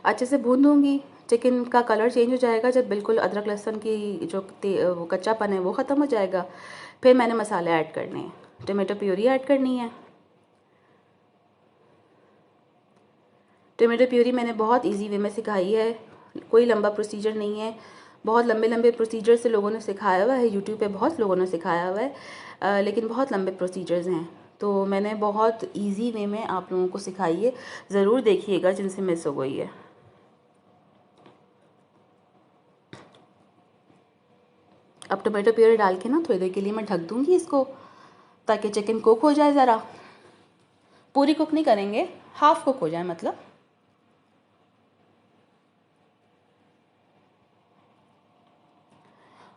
अच्छे से भून दूँगी, चिकन का कलर चेंज हो जाएगा जब बिल्कुल अदरक लहसुन की जो वो कच्चापन है वो ख़त्म हो जाएगा। फिर मैंने मसाले ऐड करने हैं, टमाटो प्यूरी ऐड करनी है। टमाटो प्यूरी मैंने बहुत इजी वे में सिखाई है, कोई लंबा प्रोसीजर नहीं है। बहुत लंबे लंबे प्रोसीजर से लोगों ने सिखाया हुआ है, यूट्यूब पे बहुत लोगों ने सिखाया हुआ है, लेकिन बहुत लंबे प्रोसीजर्स हैं। तो मैंने बहुत इजी वे में आप लोगों को सिखाई है, ज़रूर देखिएगा जिनसे मिस हो गई है। अब टमाटो प्यूरी डाल के ना थोड़ी देर के लिए मैं ढक दूँगी इसको, ताकि चिकन कुक हो जाए ज़रा। पूरी कुक नहीं करेंगे, हाफ़ कुक हो जाए मतलब।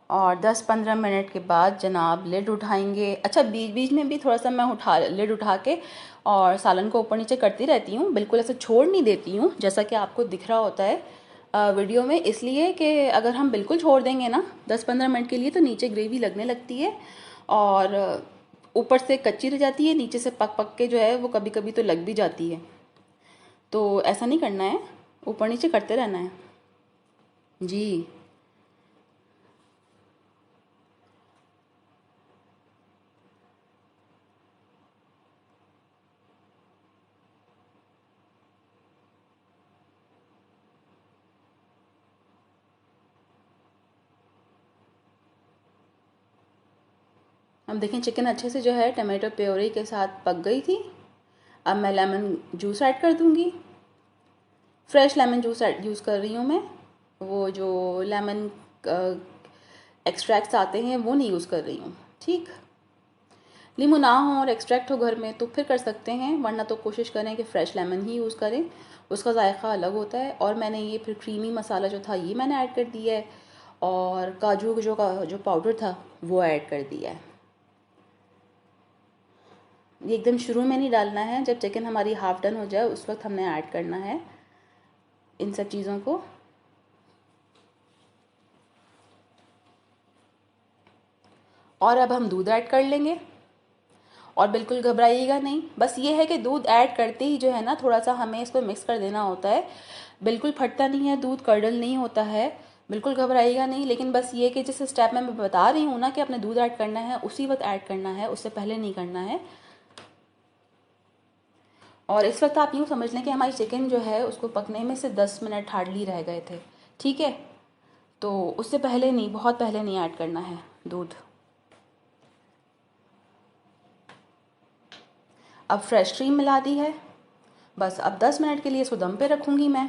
और 10-15 मिनट के बाद जनाब लिड उठाएंगे। अच्छा, बीच बीच में भी थोड़ा सा मैं लिड उठा के और सालन को ऊपर नीचे करती रहती हूँ, बिल्कुल ऐसे छोड़ नहीं देती हूँ जैसा कि आपको दिख रहा होता है वीडियो में। इसलिए कि अगर हम बिल्कुल छोड़ देंगे ना 10-15 मिनट के लिए तो नीचे ग्रेवी लगने लगती है और ऊपर से कच्ची रह जाती है, नीचे से पक पक के जो है वो कभी कभी तो लग भी जाती है। तो ऐसा नहीं करना है, ऊपर नीचे करते रहना है जी। हम देखें चिकन अच्छे से जो है टमाटो प्योरी के साथ पक गई थी। अब मैं लेमन जूस ऐड कर दूंगी। फ्रेश लेमन जूस यूज़ कर रही हूँ मैं, वो जो लेमन एक्सट्रैक्ट्स आते हैं वो नहीं यूज़ कर रही हूँ। ठीक, नींबू ना हो और एक्सट्रैक्ट हो घर में तो फिर कर सकते हैं, वरना तो कोशिश करें कि फ़्रेश लेमन ही यूज़ करें, उसका जायका अलग होता है। और मैंने ये फिर क्रीमी मसाला जो था ये मैंने ऐड कर दिया है, और काजू जो पाउडर था वो ऐड कर दिया है। ये एकदम शुरू में नहीं डालना है, जब चिकन हमारी हाफ डन हो जाए उस वक्त हमने ऐड करना है इन सब चीज़ों को। और अब हम दूध ऐड कर लेंगे, और बिल्कुल घबराइएगा नहीं। बस ये है कि दूध ऐड करते ही जो है ना थोड़ा सा हमें इसको मिक्स कर देना होता है, बिल्कुल फटता नहीं है दूध, कर्डल नहीं होता है, बिल्कुल घबराइएगा नहीं। लेकिन बस ये कि जिस स्टेप में मैं बता रही हूँ ना कि अपने दूध ऐड करना है उसी वक्त ऐड करना है, उससे पहले नहीं करना है। और इस वक्त आप यूँ समझ लें कि हमारी चिकन जो है उसको पकने में से 10 मिनट हार्डली रह गए थे। ठीक है, तो उससे पहले नहीं, बहुत पहले नहीं ऐड करना है दूध। अब फ्रेश क्रीम मिला दी है, बस अब 10 मिनट के लिए इसको दम पे रखूँगी मैं।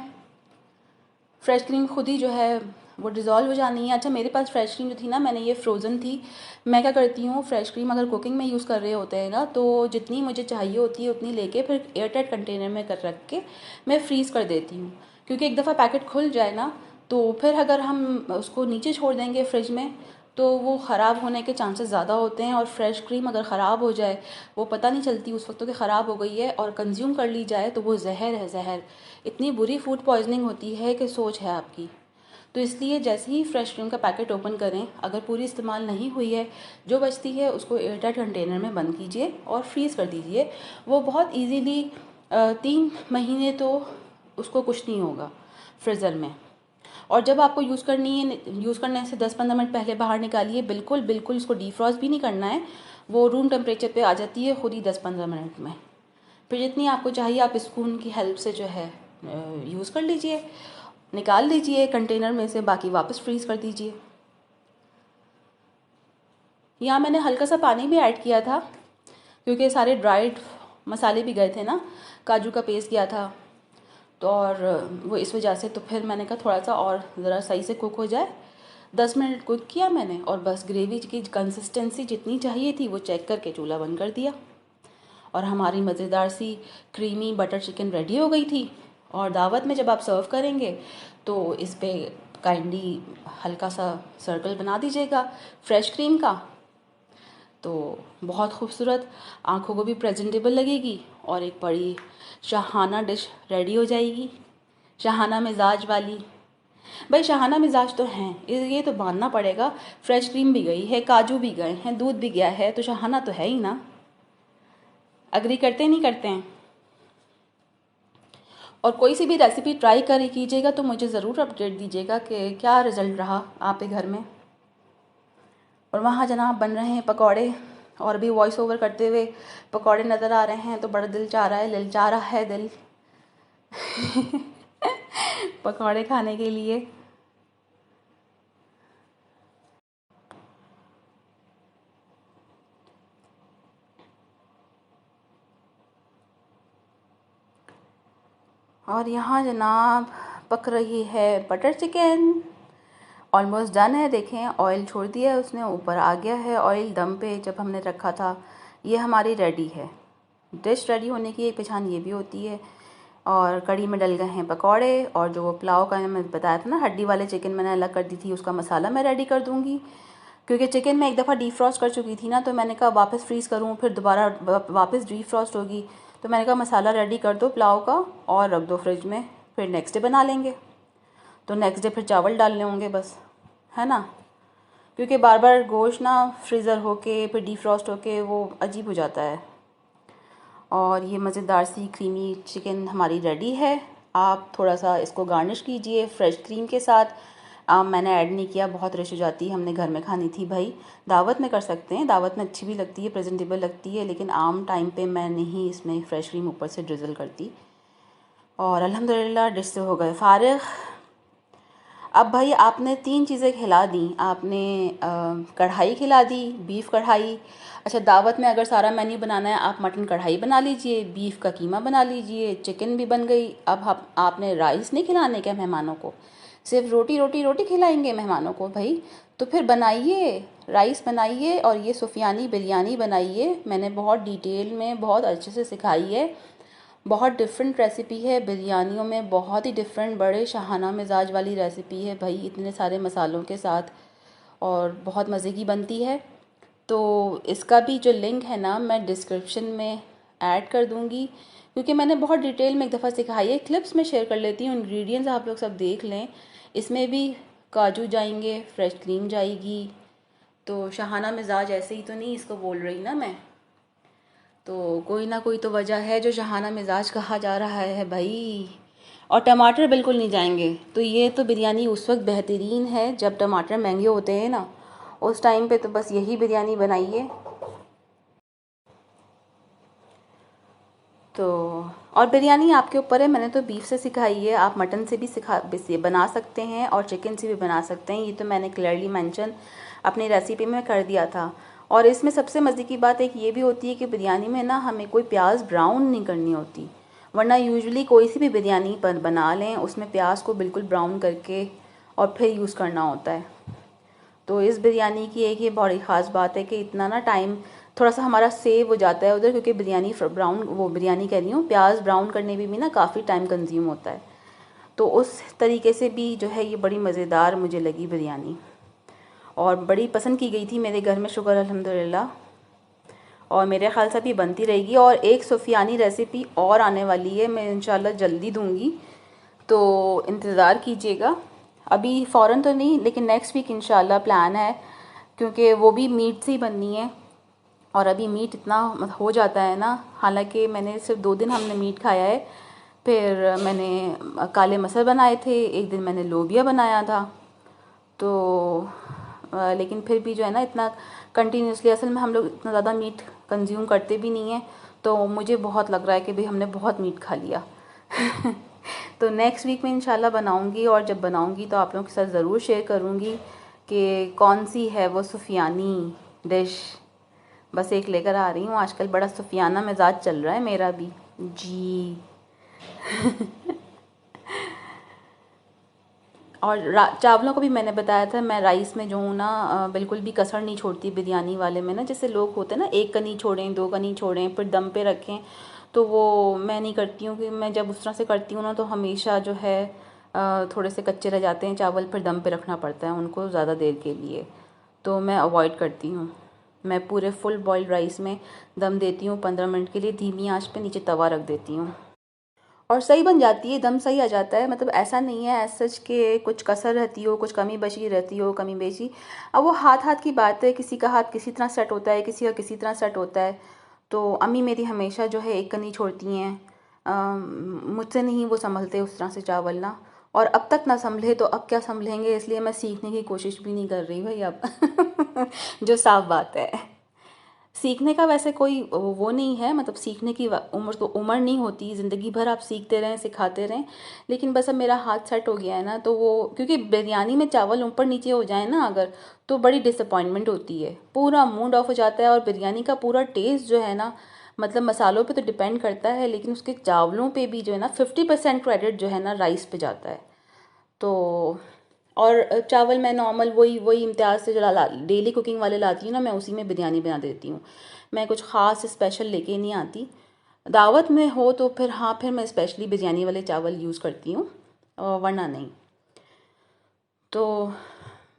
फ्रेश क्रीम खुद ही जो है वो डिज़ोल्व हो जानी है। अच्छा, मेरे पास फ्रेश क्रीम जो थी ना, मैंने ये फ्रोज़न थी। मैं क्या करती हूँ, फ्रेश क्रीम अगर कुकिंग में यूज़ कर रहे होते हैं ना, तो जितनी मुझे चाहिए होती है उतनी लेके फिर एयरटाइट कंटेनर में कर रख के मैं फ्रीज़ कर देती हूँ। क्योंकि एक दफ़ा पैकेट खुल जाए ना तो फिर अगर हम उसको नीचे छोड़ देंगे फ्रिज में तो वो ख़राब होने के चांसेस ज़्यादा होते हैं। और फ्रेश क्रीम अगर ख़राब हो जाए वो पता नहीं चलती उस वक्त तो कि ख़राब हो गई है, और कंज्यूम कर ली जाए तो वो जहर है, जहर। इतनी बुरी फूड पॉइजनिंग होती है कि सोच है आपकी। तो इसलिए जैसे ही फ्रेश क्रीम का पैकेट ओपन करें, अगर पूरी इस्तेमाल नहीं हुई है, जो बचती है उसको एयरटाइट कंटेनर में बंद कीजिए और फ्रीज़ कर दीजिए। वो बहुत ईजीली 3 महीने तो उसको कुछ नहीं होगा फ्रीज़र में। और जब आपको यूज़ करनी है, यूज़ करने से 10-15 मिनट पहले बाहर निकालिए, बिल्कुल बिल्कुल इसको डीफ्रॉस्ट भी नहीं करना है, वो रूम टेम्परेचर पे आ जाती है खुद ही 10-15 मिनट में। फिर जितनी आपको चाहिए आप स्पून की हेल्प से जो है यूज़ कर लीजिए, निकाल लीजिए कंटेनर में से, बाकी वापस फ्रीज़ कर दीजिए। यहाँ मैंने हल्का सा पानी भी ऐड किया था क्योंकि सारे ड्राइड मसाले भी गए थे ना, काजू का पेस्ट किया था तो, और वो इस वजह से तो फिर मैंने कहा थोड़ा सा और ज़रा सही से कुक हो जाए। 10 मिनट कुक किया मैंने और बस ग्रेवी की कंसिस्टेंसी जितनी चाहिए थी वो चेक करके चूल्हा बंद कर दिया, और हमारी मज़ेदार सी क्रीमी बटर चिकन रेडी हो गई थी। और दावत में जब आप सर्व करेंगे तो इस पर काइंडली हल्का सा सर्कल बना दीजिएगा फ्रेश क्रीम का, तो बहुत खूबसूरत, आँखों को भी प्रेजेंटेबल लगेगी और एक बड़ी शाहाना डिश रेडी हो जाएगी, शाहाना मिजाज वाली। भाई शाहाना मिजाज तो हैं, ये तो मानना पड़ेगा, फ्रेश क्रीम भी गई है, काजू भी गए हैं, दूध भी गया है, तो शाहाना तो है ही ना। अग्री करते नहीं करते हैं? और कोई सी भी रेसिपी ट्राई कर कीजिएगा तो मुझे ज़रूर अपडेट दीजिएगा कि क्या रिज़ल्ट रहा आपके घर में। और वहाँ जनाब बन रहे हैं पकौड़े, और भी वॉइस ओवर करते हुए पकौड़े नज़र आ रहे हैं, तो बड़ा दिल चाह रहा है, ललचा रहा है दिल पकौड़े खाने के लिए। और यहाँ जनाब पक रही है बटर चिकन, ऑलमोस्ट डन है। देखें ऑयल छोड़ दिया है उसने, ऊपर आ गया है ऑयल दम पे जब हमने रखा था। ये हमारी रेडी है। डिश रेडी होने की एक पहचान ये भी होती है। और कढ़ी में डल गए हैं पकौड़े, और जो वो पुलाव का मैं बताया था ना, हड्डी वाले चिकन मैंने अलग कर दी थी, उसका मसाला मैं रेडी कर दूँगी। क्योंकि चिकन मैं एक दफ़ा डीफ्रॉस्ट कर चुकी थी ना, तो मैंने कहा वापस फ्रीज़ करूँ फिर दोबारा वापस डीफ्रॉस्ट होगी, तो मैंने कहा मसाला रेडी कर दो पुलाव का और रख दो फ्रिज में, फिर नेक्स्ट डे बना लेंगे। तो नेक्स्ट डे फिर चावल डालने होंगे बस, है ना। क्योंकि बार बार गोश्त ना फ्रीज़र होके फिर डीफ्रॉस्ट होके वो अजीब हो जाता है। और ये मज़ेदार सी क्रीमी चिकन हमारी रेडी है। आप थोड़ा सा इसको गार्निश कीजिए फ्रेश क्रीम के साथ। मैंने ऐड नहीं किया, बहुत रिच हो जाती है, हमने घर में खानी थी भाई। दावत में कर सकते हैं, दावत में अच्छी भी लगती है, प्रेजेंटेबल लगती है, लेकिन आम टाइम पे मैं नहीं इसमें फ्रेश क्रीम ऊपर से ड्रिज़ल करती। और अल्हम्दुलिल्लाह डिश से हो गए फारिग। अब भाई आपने 3 चीज़ें खिला दी। आपने कढ़ाई खिला दी, बीफ कढ़ाई। अच्छा, दावत में अगर सारा मेन्यू बनाना है आप मटन कढ़ाई बना लीजिए, बीफ का कीमा बना लीजिए, चिकन भी बन गई। अब आपने राइस नहीं खिलाने क्या मेहमानों को, सिर्फ रोटी रोटी रोटी खिलाएंगे मेहमानों को भाई। तो फिर बनाइए, राइस बनाइए और ये सुफियानी बिरयानी बनाइए। मैंने बहुत डिटेल में बहुत अच्छे से सिखाई है। बहुत डिफरेंट रेसिपी है बिरयानियों में, बहुत ही डिफरेंट, बड़े शाहाना मिजाज वाली रेसिपी है भाई, इतने सारे मसालों के साथ, और बहुत मज़े की बनती है। तो इसका भी जो लिंक है ना मैं डिस्क्रिप्शन में ऐड कर दूँगी, क्योंकि मैंने बहुत डिटेल में एक दफ़ा सिखाई है। क्लिप्स में शेयर कर लेती हूँ, इंग्रेडिएंट्स आप लोग सब देख लें। इसमें भी काजू जाएंगे, फ्रेश क्रीम जाएगी। तो शाहाना मिजाज ऐसे ही तो नहीं इसको बोल रही ना मैं, तो कोई ना कोई तो वजह है जो शहाना मिजाज कहा जा रहा है भाई। और टमाटर बिल्कुल नहीं जाएंगे। तो ये तो बिरयानी उस वक्त बेहतरीन है जब टमाटर महंगे होते हैं ना, उस टाइम पे तो बस यही बिरयानी बनाइए। तो और बिरयानी आपके ऊपर है, मैंने तो बीफ से सिखाई है, आप मटन से भी बना सकते हैं और चिकन से भी बना सकते हैं। ये तो मैंने क्लियरली मेंशन अपनी रेसिपी में कर दिया था। और इसमें सबसे मज़े की बात एक ये भी होती है कि बिरयानी में ना हमें कोई प्याज ब्राउन नहीं करनी होती, वरना यूजुअली कोई सी भी बिरयानी बना लें उसमें प्याज को बिल्कुल ब्राउन करके और फिर यूज़ करना होता है। तो इस बिरयानी की एक ये बड़ी ख़ास बात है कि इतना ना टाइम थोड़ा सा हमारा सेव हो जाता है उधर, क्योंकि बिरयानी ब्राउन, वो बिरयानी कह रही हूँ, प्याज ब्राउन करने में भी ना काफ़ी टाइम कंज्यूम होता है। तो उस तरीके से भी जो है ये बड़ी मज़ेदार मुझे लगी बिरयानी, और बड़ी पसंद की गई थी मेरे घर में, शुक्र अल्हम्दुलिल्लाह। और मेरे ख्याल से भी बनती रहेगी। और एक सूफियानी रेसिपी और आने वाली है, मैं इंशाल्लाह जल्दी दूँगी, तो इंतज़ार कीजिएगा। अभी फ़ौरन तो नहीं, लेकिन नेक्स्ट वीक इंशाल्लाह प्लान है, क्योंकि वो भी मीट से ही बननी है। और अभी मीट इतना हो जाता है ना, हालांकि मैंने सिर्फ 2 दिन हमने मीट खाया है। फिर मैंने काले मसर बनाए थे, एक दिन मैंने लोबिया बनाया था। तो लेकिन फिर भी जो है ना इतना कंटिन्यूसली, असल में हम लोग इतना ज़्यादा मीट कंज्यूम करते भी नहीं हैं, तो मुझे बहुत लग रहा है कि भाई हमने बहुत मीट खा लिया तो नेक्स्ट वीक में इंशाल्लाह बनाऊंगी, और जब बनाऊंगी तो आप लोगों के साथ ज़रूर शेयर करूंगी कि कौन सी है वो सूफियानी डिश। बस एक लेकर आ रही हूँ, आजकल बड़ा सूफियाना मिजाज चल रहा है मेरा भी जी और चावलों को भी मैंने बताया था, मैं राइस में जो हूँ ना बिल्कुल भी कसर नहीं छोड़ती बिरयानी वाले में ना। जैसे लोग होते हैं ना, 1 कनी छोड़ें, 2 कनी छोड़ें फिर दम पे रखें, तो वो मैं नहीं करती हूँ। कि मैं जब उस तरह से करती हूँ ना तो हमेशा जो है थोड़े से कच्चे रह जाते हैं चावल, फिर दम पे रखना पड़ता है उनको ज़्यादा देर के लिए, तो मैं अवॉइड करती हूँ। मैं पूरे फुल बॉइल्ड राइस में दम देती हूँ 15 मिनट के लिए, धीमी आंच पे नीचे तवा रख देती हूँ, और सही बन जाती है, दम सही आ जाता है। मतलब ऐसा नहीं है एज सच के कुछ कसर रहती हो, कुछ कमी बची रहती हो, कमी बेची। अब वो हाथ हाथ की बात है, किसी का हाथ किसी तरह सेट होता है, किसी का किसी तरह सेट होता है। तो अम्मी मेरी हमेशा जो है 1 कनी छोड़ती हैं, मुझसे नहीं वो संभलते उस तरह से चावल ना, और अब तक ना संभले तो अब क्या संभलेंगे, इसलिए मैं सीखने की कोशिश भी नहीं कर रही भाई अब जो साफ बात है। सीखने का वैसे कोई वो नहीं है, मतलब सीखने की उम्र तो उम्र नहीं होती, ज़िंदगी भर आप सीखते रहें सिखाते रहें। लेकिन बस अब मेरा हाथ सेट हो गया है ना, तो वो क्योंकि बिरयानी में चावल ऊपर नीचे हो जाए ना अगर, तो बड़ी डिसअपॉइंटमेंट होती है, पूरा मूड ऑफ हो जाता है। और बिरयानी का पूरा टेस्ट जो है ना, मतलब मसालों पे तो डिपेंड करता है, लेकिन उसके चावलों पे भी जो है ना 50% क्रेडिट जो है ना राइस पे जाता है। तो और चावल मैं नॉर्मल वही वही इम्तियाज़ से जो डेली कुकिंग वाले लाती हूँ ना, मैं उसी में बिरयानी बना देती हूँ। मैं कुछ ख़ास स्पेशल लेके नहीं आती। दावत में हो तो फिर हाँ, फिर मैं स्पेशली बिरयानी वाले चावल यूज़ करती हूँ, वरना नहीं। तो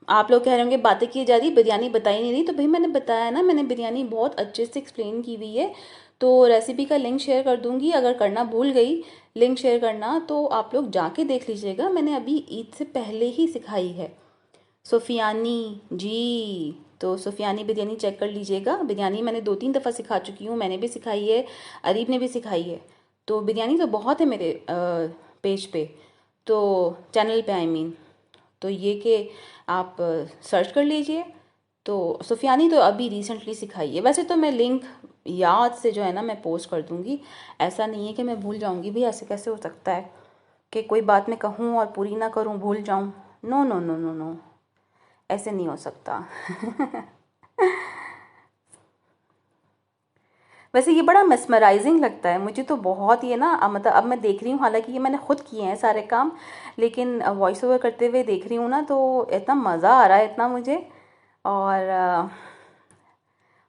आप लोग कह रहे होंगे बातें की जा रही, बिरयानी बताई नहीं रही। तो भाई मैंने बताया ना, मैंने बिरयानी बहुत अच्छे से एक्सप्लेन की हुई है। तो रेसिपी का लिंक शेयर कर दूंगी, अगर करना भूल गई लिंक शेयर करना तो आप लोग जाके देख लीजिएगा। मैंने अभी ईद से पहले ही सिखाई है सुफियानी जी। तो सुफियानी बिरयानी चेक कर लीजिएगा। बिरयानी मैंने 2-3 दफ़ा सिखा चुकी हूँ, मैंने भी सिखाई है, अरीब ने भी सिखाई है। तो बिरयानी तो बहुत है मेरे पेज पे, तो चैनल पे आई मीन। तो ये कि आप सर्च कर लीजिए। तो सुफियानी तो अभी रिसेंटली सिखाई है। वैसे तो मैं लिंक याद से जो है ना मैं पोस्ट कर दूंगी, ऐसा नहीं है कि मैं भूल जाऊंगी भी, ऐसे कैसे हो सकता है कि कोई बात मैं कहूँ और पूरी ना करूँ, भूल जाऊँ। No no no no no, ऐसे नहीं हो सकता वैसे ये बड़ा मेस्मराइजिंग लगता है मुझे तो बहुत, ये ना मतलब अब मैं देख रही हूँ, हालांकि ये मैंने खुद किए हैं सारे काम, लेकिन वॉइस ओवर करते हुए देख रही हूँ ना, तो इतना मज़ा आ रहा है इतना मुझे। और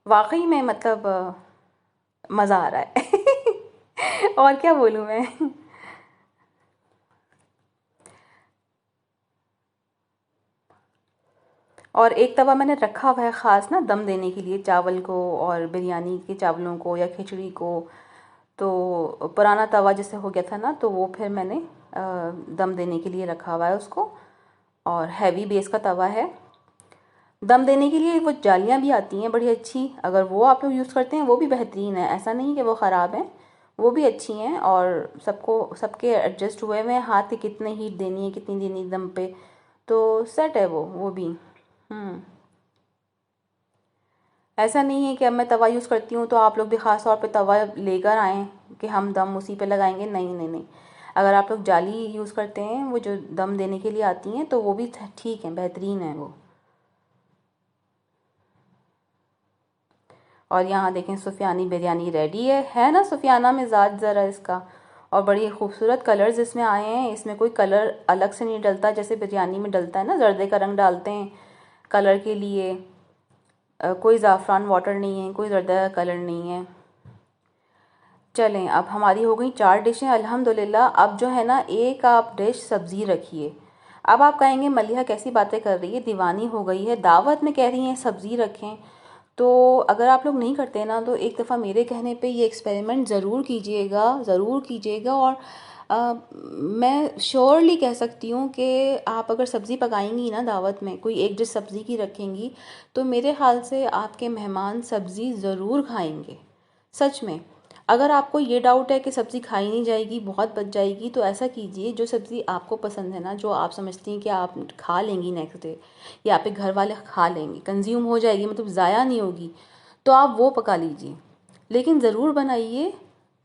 वाकई में मतलब मज़ा आ रहा है और क्या बोलूँ मैं और एक तवा मैंने रखा हुआ है ख़ास ना दम देने के लिए चावल को, और बिरयानी के चावलों को या खिचड़ी को। तो पुराना तवा जैसे हो गया था ना, तो वो फिर मैंने दम देने के लिए रखा हुआ है उसको, और हैवी बेस का तवा है। दम देने के लिए वो जालियाँ भी आती हैं बड़ी अच्छी, अगर वो आप लोग यूज़ करते हैं वो भी बेहतरीन है, ऐसा नहीं कि वो ख़राब है, वो भी अच्छी हैं। और सबको सबके एडजस्ट हुए हुए हैं हाथ की कितने हीट देनी है कितनी देनी दम पे, तो सेट है वो भी। ऐसा नहीं है कि अब मैं तवा यूज़ करती हूँ तो आप लोग भी ख़ास तौर पे तवा लेकर आएँ कि हम दम उसी पे लगाएंगे, नहीं नहीं नहीं। अगर आप लोग जाली यूज़ करते हैं वो जो दम देने के लिए आती हैं, तो वो भी ठीक है, बेहतरीन है वो। और यहाँ देखें सुफियानी बिरयानी रेडी है ना, सुफियाना मिजाज ज़रा इसका। और बड़ी खूबसूरत कलर्स इसमें आए हैं, इसमें कोई कलर अलग से नहीं डलता जैसे बिरयानी में डलता है ना, जर्दे का रंग डालते हैं कलर के लिए। कोई ज़ाफ़रान वाटर नहीं है, कोई जर्दा का कलर नहीं है। चलें, अब हमारी हो गई 4 डिशें अल्हम्दुलिल्लाह। अब जो है ना एक आप डिश सब्ज़ी रखिए। अब आप कहेंगे मलिहा कैसी बातें कर रही है, दीवानी हो गई है, दावत में कह रही हैं सब्ज़ी रखें। तो अगर आप लोग नहीं करते ना, तो एक दफ़ा मेरे कहने पे ये एक्सपेरिमेंट ज़रूर कीजिएगा, ज़रूर कीजिएगा। और मैं श्योरली कह सकती हूँ कि आप अगर सब्ज़ी पकाएंगी ना दावत में, कोई एक डिश सब्ज़ी की रखेंगी, तो मेरे ख्याल से आपके मेहमान सब्ज़ी ज़रूर खाएंगे, सच में। अगर आपको ये डाउट है कि सब्ज़ी खाई नहीं जाएगी, बहुत बच जाएगी, तो ऐसा कीजिए जो सब्ज़ी आपको पसंद है ना, जो आप समझती हैं कि आप खा लेंगी नेक्स्ट डे, या आपके घर वाले खा लेंगे, कंज्यूम हो जाएगी, मतलब ज़ाया नहीं होगी, तो आप वो पका लीजिए। लेकिन ज़रूर बनाइए,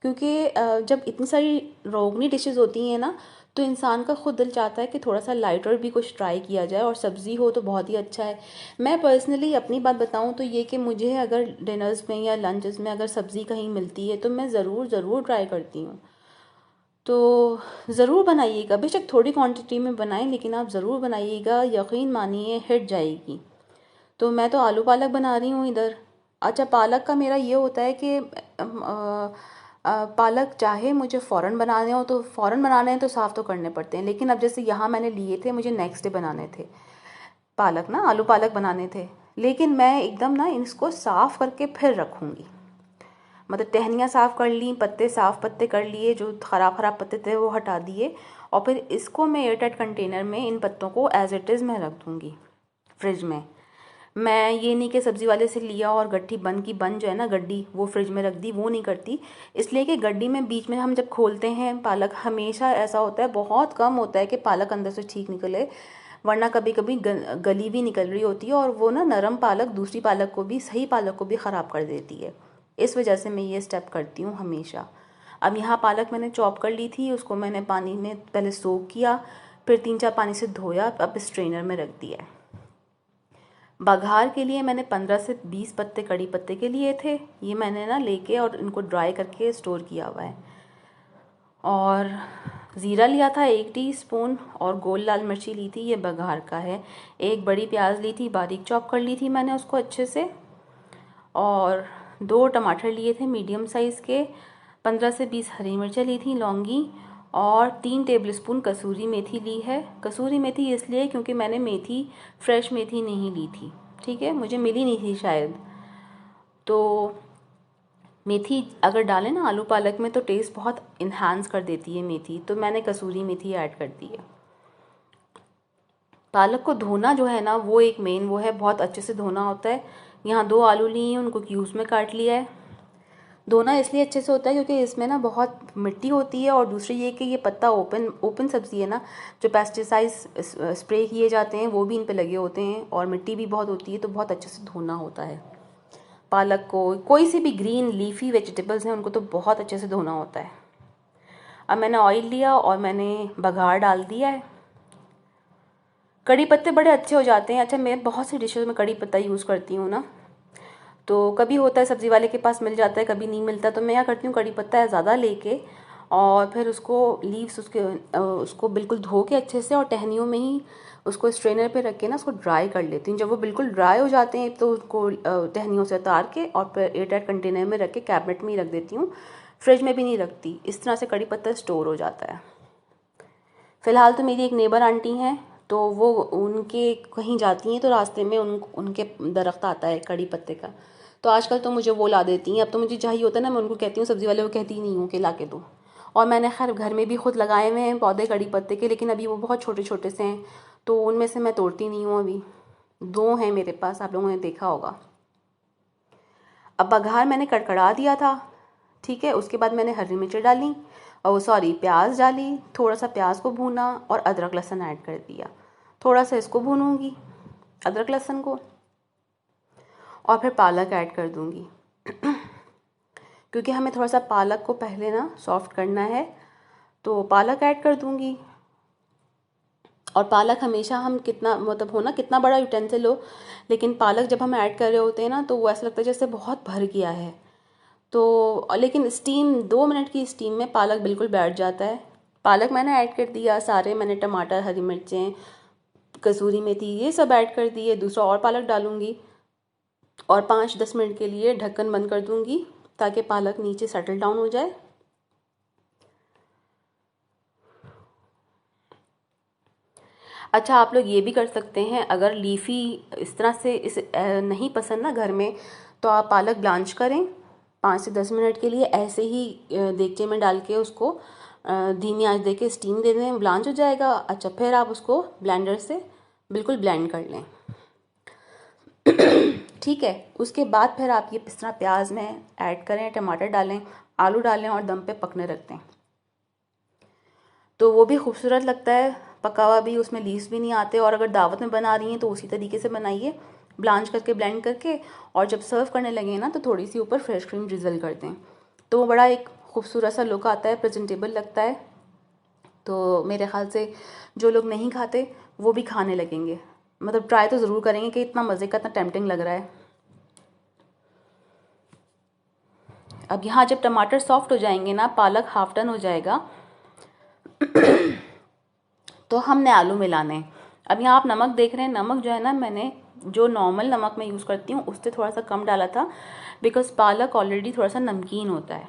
क्योंकि जब इतनी सारी रोगनी डिशेस होती हैं ना, तो इंसान का खुद दिल चाहता है कि थोड़ा सा लाइटर भी कुछ ट्राई किया जाए, और सब्ज़ी हो तो बहुत ही अच्छा है। मैं पर्सनली अपनी बात बताऊं तो ये कि मुझे अगर डिनर्स में या लंचेस में अगर सब्ज़ी कहीं मिलती है तो मैं ज़रूर ज़रूर ट्राई करती हूँ। तो ज़रूर बनाइएगा, बेशक थोड़ी क्वांटिटी में बनाएं, लेकिन आप ज़रूर बनाइएगा, यकीन मानिए हिट जाएगी। तो मैं तो आलू पालक बना रही हूँ इधर। अच्छा, पालक का मेरा ये होता है कि पालक चाहे मुझे फ़ौरन बनाने हो तो फ़ौरन बनाने हैं, तो साफ़ तो करने पड़ते हैं, लेकिन अब जैसे यहाँ मैंने लिए थे, मुझे नेक्स्ट डे बनाने थे पालक ना, आलू पालक बनाने थे, लेकिन मैं एकदम ना इसको साफ़ करके फिर रखूँगी। मतलब टहनियाँ साफ़ कर ली, पत्ते साफ़ पत्ते कर लिए, जो ख़राब ख़राब पत्ते थे वो हटा दिए, और फिर इसको मैं एयरटाइट कंटेनर में इन पत्तों को एज़ इट इज़ मैं रख दूँगी फ्रिज में। मैं ये नहीं कि सब्ज़ी वाले से लिया और गट्ठी बन की बन जो है ना गड्डी वो फ्रिज में रख दी, वो नहीं करती। इसलिए कि गड्डी में बीच में हम जब खोलते हैं पालक, हमेशा ऐसा होता है, बहुत कम होता है कि पालक अंदर से ठीक निकले, वरना कभी कभी गली भी निकल रही होती है और वो ना नरम पालक दूसरी पालक को भी, सही पालक को भी ख़राब कर देती है। इस वजह से मैं ये स्टेप करती हूँ हमेशा। अब यहाँ पालक मैंने चॉप कर ली थी, उसको मैंने पानी में पहले सोक किया, फिर 3-4 पानी से धोया, अब स्ट्रेनर में रख दिया है। बघार के लिए मैंने 15 से 20 पत्ते कड़ी पत्ते के लिए थे, ये मैंने ना लेके और इनको ड्राई करके स्टोर किया हुआ है। और ज़ीरा लिया था 1 टीस्पून, और गोल लाल मिर्ची ली थी, ये बघार का है। एक बड़ी प्याज ली थी, बारीक चॉप कर ली थी मैंने उसको अच्छे से। और 2 टमाटर लिए थे मीडियम साइज़ के, 15 से 20 हरी मिर्चें ली थी लौंगी, और 3 टेबलस्पून कसूरी मेथी ली है। कसूरी मेथी इसलिए क्योंकि मैंने मेथी, फ्रेश मेथी नहीं ली थी, ठीक है, मुझे मिली नहीं थी शायद। तो मेथी अगर डालें ना आलू पालक में तो टेस्ट बहुत इन्हांस कर देती है मेथी, तो मैंने कसूरी मेथी ऐड कर दी है। पालक को धोना जो है ना वो एक मेन वो है, बहुत अच्छे से धोना होता है। यहाँ 2 आलू लिए हैं, उनको क्यूब्स में काट लिया है। धोना इसलिए अच्छे से होता है क्योंकि इसमें ना बहुत मिट्टी होती है, और दूसरी ये कि ये पत्ता ओपन सब्ज़ी है ना, जो पेस्टिसाइड्स स्प्रे किए जाते हैं वो भी इन पे लगे होते हैं, और मिट्टी भी बहुत होती है, तो बहुत अच्छे से धोना होता है। पालक को, कोई सी भी ग्रीन लीफी वेजिटेबल्स हैं उनको तो बहुत अच्छे से धोना होता है। अब मैंने ऑयल लिया और मैंने बघार डाल दिया है। कड़ी पत्ते बड़े अच्छे हो जाते हैं। अच्छा, मैं बहुत सी डिशेस में कड़ी पत्ता यूज़ करती हूँ ना, तो कभी होता है सब्ज़ी वाले के पास मिल जाता है, कभी नहीं मिलता, तो मैं क्या करती हूँ, कड़ी पत्ता ज़्यादा लेके और फिर उसको लीव्स उसको बिल्कुल धो के अच्छे से, और टहनियों में ही उसको स्ट्रेनर पे रख के ना उसको ड्राई कर लेती हूँ। जब वो बिल्कुल ड्राई हो जाते हैं तो उसको टहनियों से उतार के और फिर एयरटाइट कंटेनर में रख के कैबिनेट में ही रख देती हूँ, फ्रिज में भी नहीं रखती। इस तरह से कड़ी पत्ता स्टोर हो जाता है। फ़िलहाल तो मेरी एक नेबर आंटी हैं, तो वो उनके कहीं जाती हैं तो रास्ते में उनके दरख्त आता है कड़ी पत्ते का, तो आजकल तो मुझे वो ला देती हैं। अब तो मुझे चाहिए होता है ना, मैं उनको कहती हूँ, सब्ज़ी वाले को कहती नहीं हूँ कि ला के दो। और मैंने खैर घर में भी खुद लगाए हुए हैं पौधे कड़ी पत्ते के, लेकिन अभी वो बहुत छोटे छोटे से हैं, तो उनमें से मैं तोड़ती नहीं हूँ। अभी 2 हैं मेरे पास, आप लोगों ने देखा होगा। अब बघार मैंने कड़कड़ा दिया था, ठीक है। उसके बाद मैंने हरी मिर्च डाली, और सॉरी प्याज डाली, थोड़ा सा प्याज को भूना, और अदरक लहसुन ऐड कर दिया। थोड़ा सा इसको भूनूंगी अदरक लहसुन को, और फिर पालक ऐड कर दूंगी क्योंकि हमें थोड़ा सा पालक को पहले ना सॉफ्ट करना है, तो पालक ऐड कर दूंगी। और पालक हमेशा हम कितना मतलब हो ना, कितना बड़ा यूटेंसिल हो, लेकिन पालक जब हम ऐड कर रहे होते हैं ना तो वो ऐसा लगता है जैसे बहुत भर गया है। तो लेकिन स्टीम 2 मिनट की स्टीम में पालक बिल्कुल बैठ जाता है। पालक मैंने ऐड कर दिया सारे, मैंने टमाटर, हरी मिर्चें, कसूरी मेथी ये सब ऐड कर दिए। दूसरा और पालक डालूंगी और 5-10 मिनट के लिए ढक्कन बंद कर दूंगी ताकि पालक नीचे सेटल डाउन हो जाए। अच्छा, आप लोग ये भी कर सकते हैं, अगर लीफ़ी इस तरह से नहीं पसंद ना घर में, तो आप पालक ब्लांच करें 5 से 10 मिनट के लिए, ऐसे ही देगचे में डाल के उसको धीमी आंच दे के स्टीम दे दें, ब्लांच हो जाएगा। अच्छा, फिर आप उसको ब्लेंडर से बिल्कुल ब्लेंड कर लें, ठीक है। उसके बाद फिर आप ये इस तरह प्याज में ऐड करें, टमाटर डालें, आलू डालें और दम पे पकने रख दें, तो वो भी खूबसूरत लगता है पका हुआ भी, उसमें लीव्स भी नहीं आते। और अगर दावत में बना रही हैं तो उसी तरीके से बनाइए, ब्लांच करके ब्लेंड करके, और जब सर्व करने लगे ना तो थोड़ी सी ऊपर फ्रेश क्रीम ड्रिजल कर दें, तो वो बड़ा एक खूबसूरत सा लुक आता है, प्रेजेंटेबल लगता है। तो मेरे ख्याल से जो लोग नहीं खाते वो भी खाने लगेंगे, मतलब ट्राई तो ज़रूर करेंगे कि इतना मज़े का, इतना टेम्पटिंग लग रहा है। अब यहाँ जब टमाटर सॉफ्ट हो जाएंगे ना, पालक हाफ डन हो जाएगा, तो हमने आलू मिलाने हैं। अब यहाँ आप नमक देख रहे हैं, नमक जो है ना, मैंने जो नॉर्मल नमक मैं यूज़ करती हूँ उससे थोड़ा सा कम डाला था, बिकॉज़ पालक ऑलरेडी थोड़ा सा नमकीन होता है।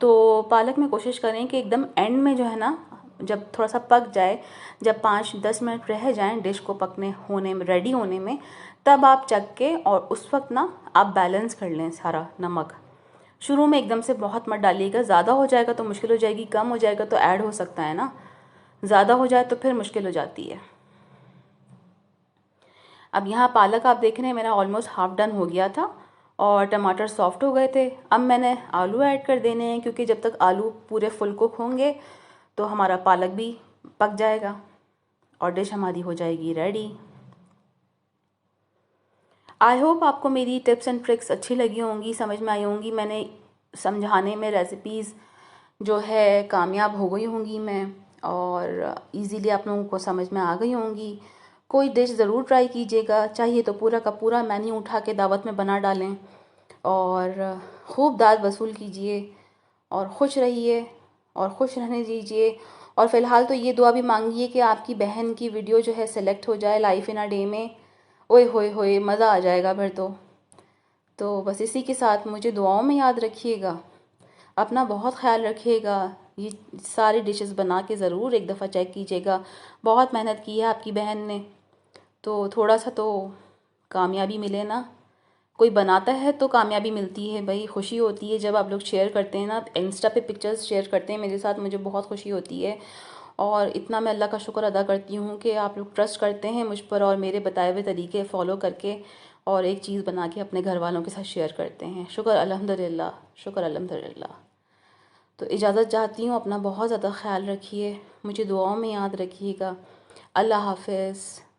तो पालक में कोशिश करें कि एकदम एंड में जो है ना, जब थोड़ा सा पक जाए, जब 5-10 मिनट रह जाएं डिश को पकने होने में, रेडी होने में, तब आप चख के, और उस वक्त ना आप बैलेंस कर लें सारा नमक। शुरू में एकदम से बहुत मत डालिएगा, ज़्यादा हो जाएगा तो मुश्किल हो जाएगी, कम हो जाएगा तो ऐड हो सकता है ना, ज़्यादा हो जाए तो फिर मुश्किल हो जाती है। अब यहाँ पालक आप देख रहे हैं मेरा ऑलमोस्ट हाफ डन हो गया था और टमाटर सॉफ्ट हो गए थे। अब मैंने आलू ऐड कर देने हैं, क्योंकि जब तक आलू पूरे फुल कुक होंगे तो हमारा पालक भी पक जाएगा और डिश हमारी हो जाएगी रेडी। आई होप आपको मेरी टिप्स एंड ट्रिक्स अच्छी लगी होंगी, समझ में आई होंगी। मैंने समझाने में रेसिपीज़ जो है कामयाब हो गई होंगी मैं, और इजीली आप लोगों को समझ में आ गई होंगी। कोई डिश ज़रूर ट्राई कीजिएगा, चाहिए तो पूरा का पूरा मेन्यू उठा के दावत में बना डालें और खूब दाद वसूल कीजिए और खुश रहिए और खुश रहने दीजिए। और फ़िलहाल तो ये दुआ भी मांगिए कि आपकी बहन की वीडियो जो है सेलेक्ट हो जाए लाइफ इन अ डे में। ओए होए होए, मज़ा आ जाएगा फिर तो बस इसी के साथ मुझे दुआओं में याद रखिएगा, अपना बहुत ख्याल रखिएगा। ये सारी डिशेस बना के ज़रूर एक दफ़ा चेक कीजिएगा। बहुत मेहनत की है आपकी बहन ने, तो थोड़ा सा तो कामयाबी मिले ना। कोई बनाता है तो कामयाबी मिलती है भाई, खुशी होती है जब आप लोग शेयर करते हैं ना, इंस्टा पे पिक्चर्स शेयर करते हैं मेरे साथ, मुझे बहुत खुशी होती है। और इतना मैं अल्लाह का शुक्र अदा करती हूँ कि आप लोग ट्रस्ट करते हैं मुझ पर और मेरे बताए हुए तरीके फ़ॉलो करके और एक चीज़ बना के अपने घर वालों के साथ शेयर करते हैं। शुक्र अल्हम्दुलिल्लाह, शुक्र अल्हम्दुलिल्लाह। तो इजाज़त चाहती हूँ, अपना बहुत ज़्यादा ख्याल रखिए, मुझे दुआओं में याद रखिएगा। अल्लाह हाफ़िज़।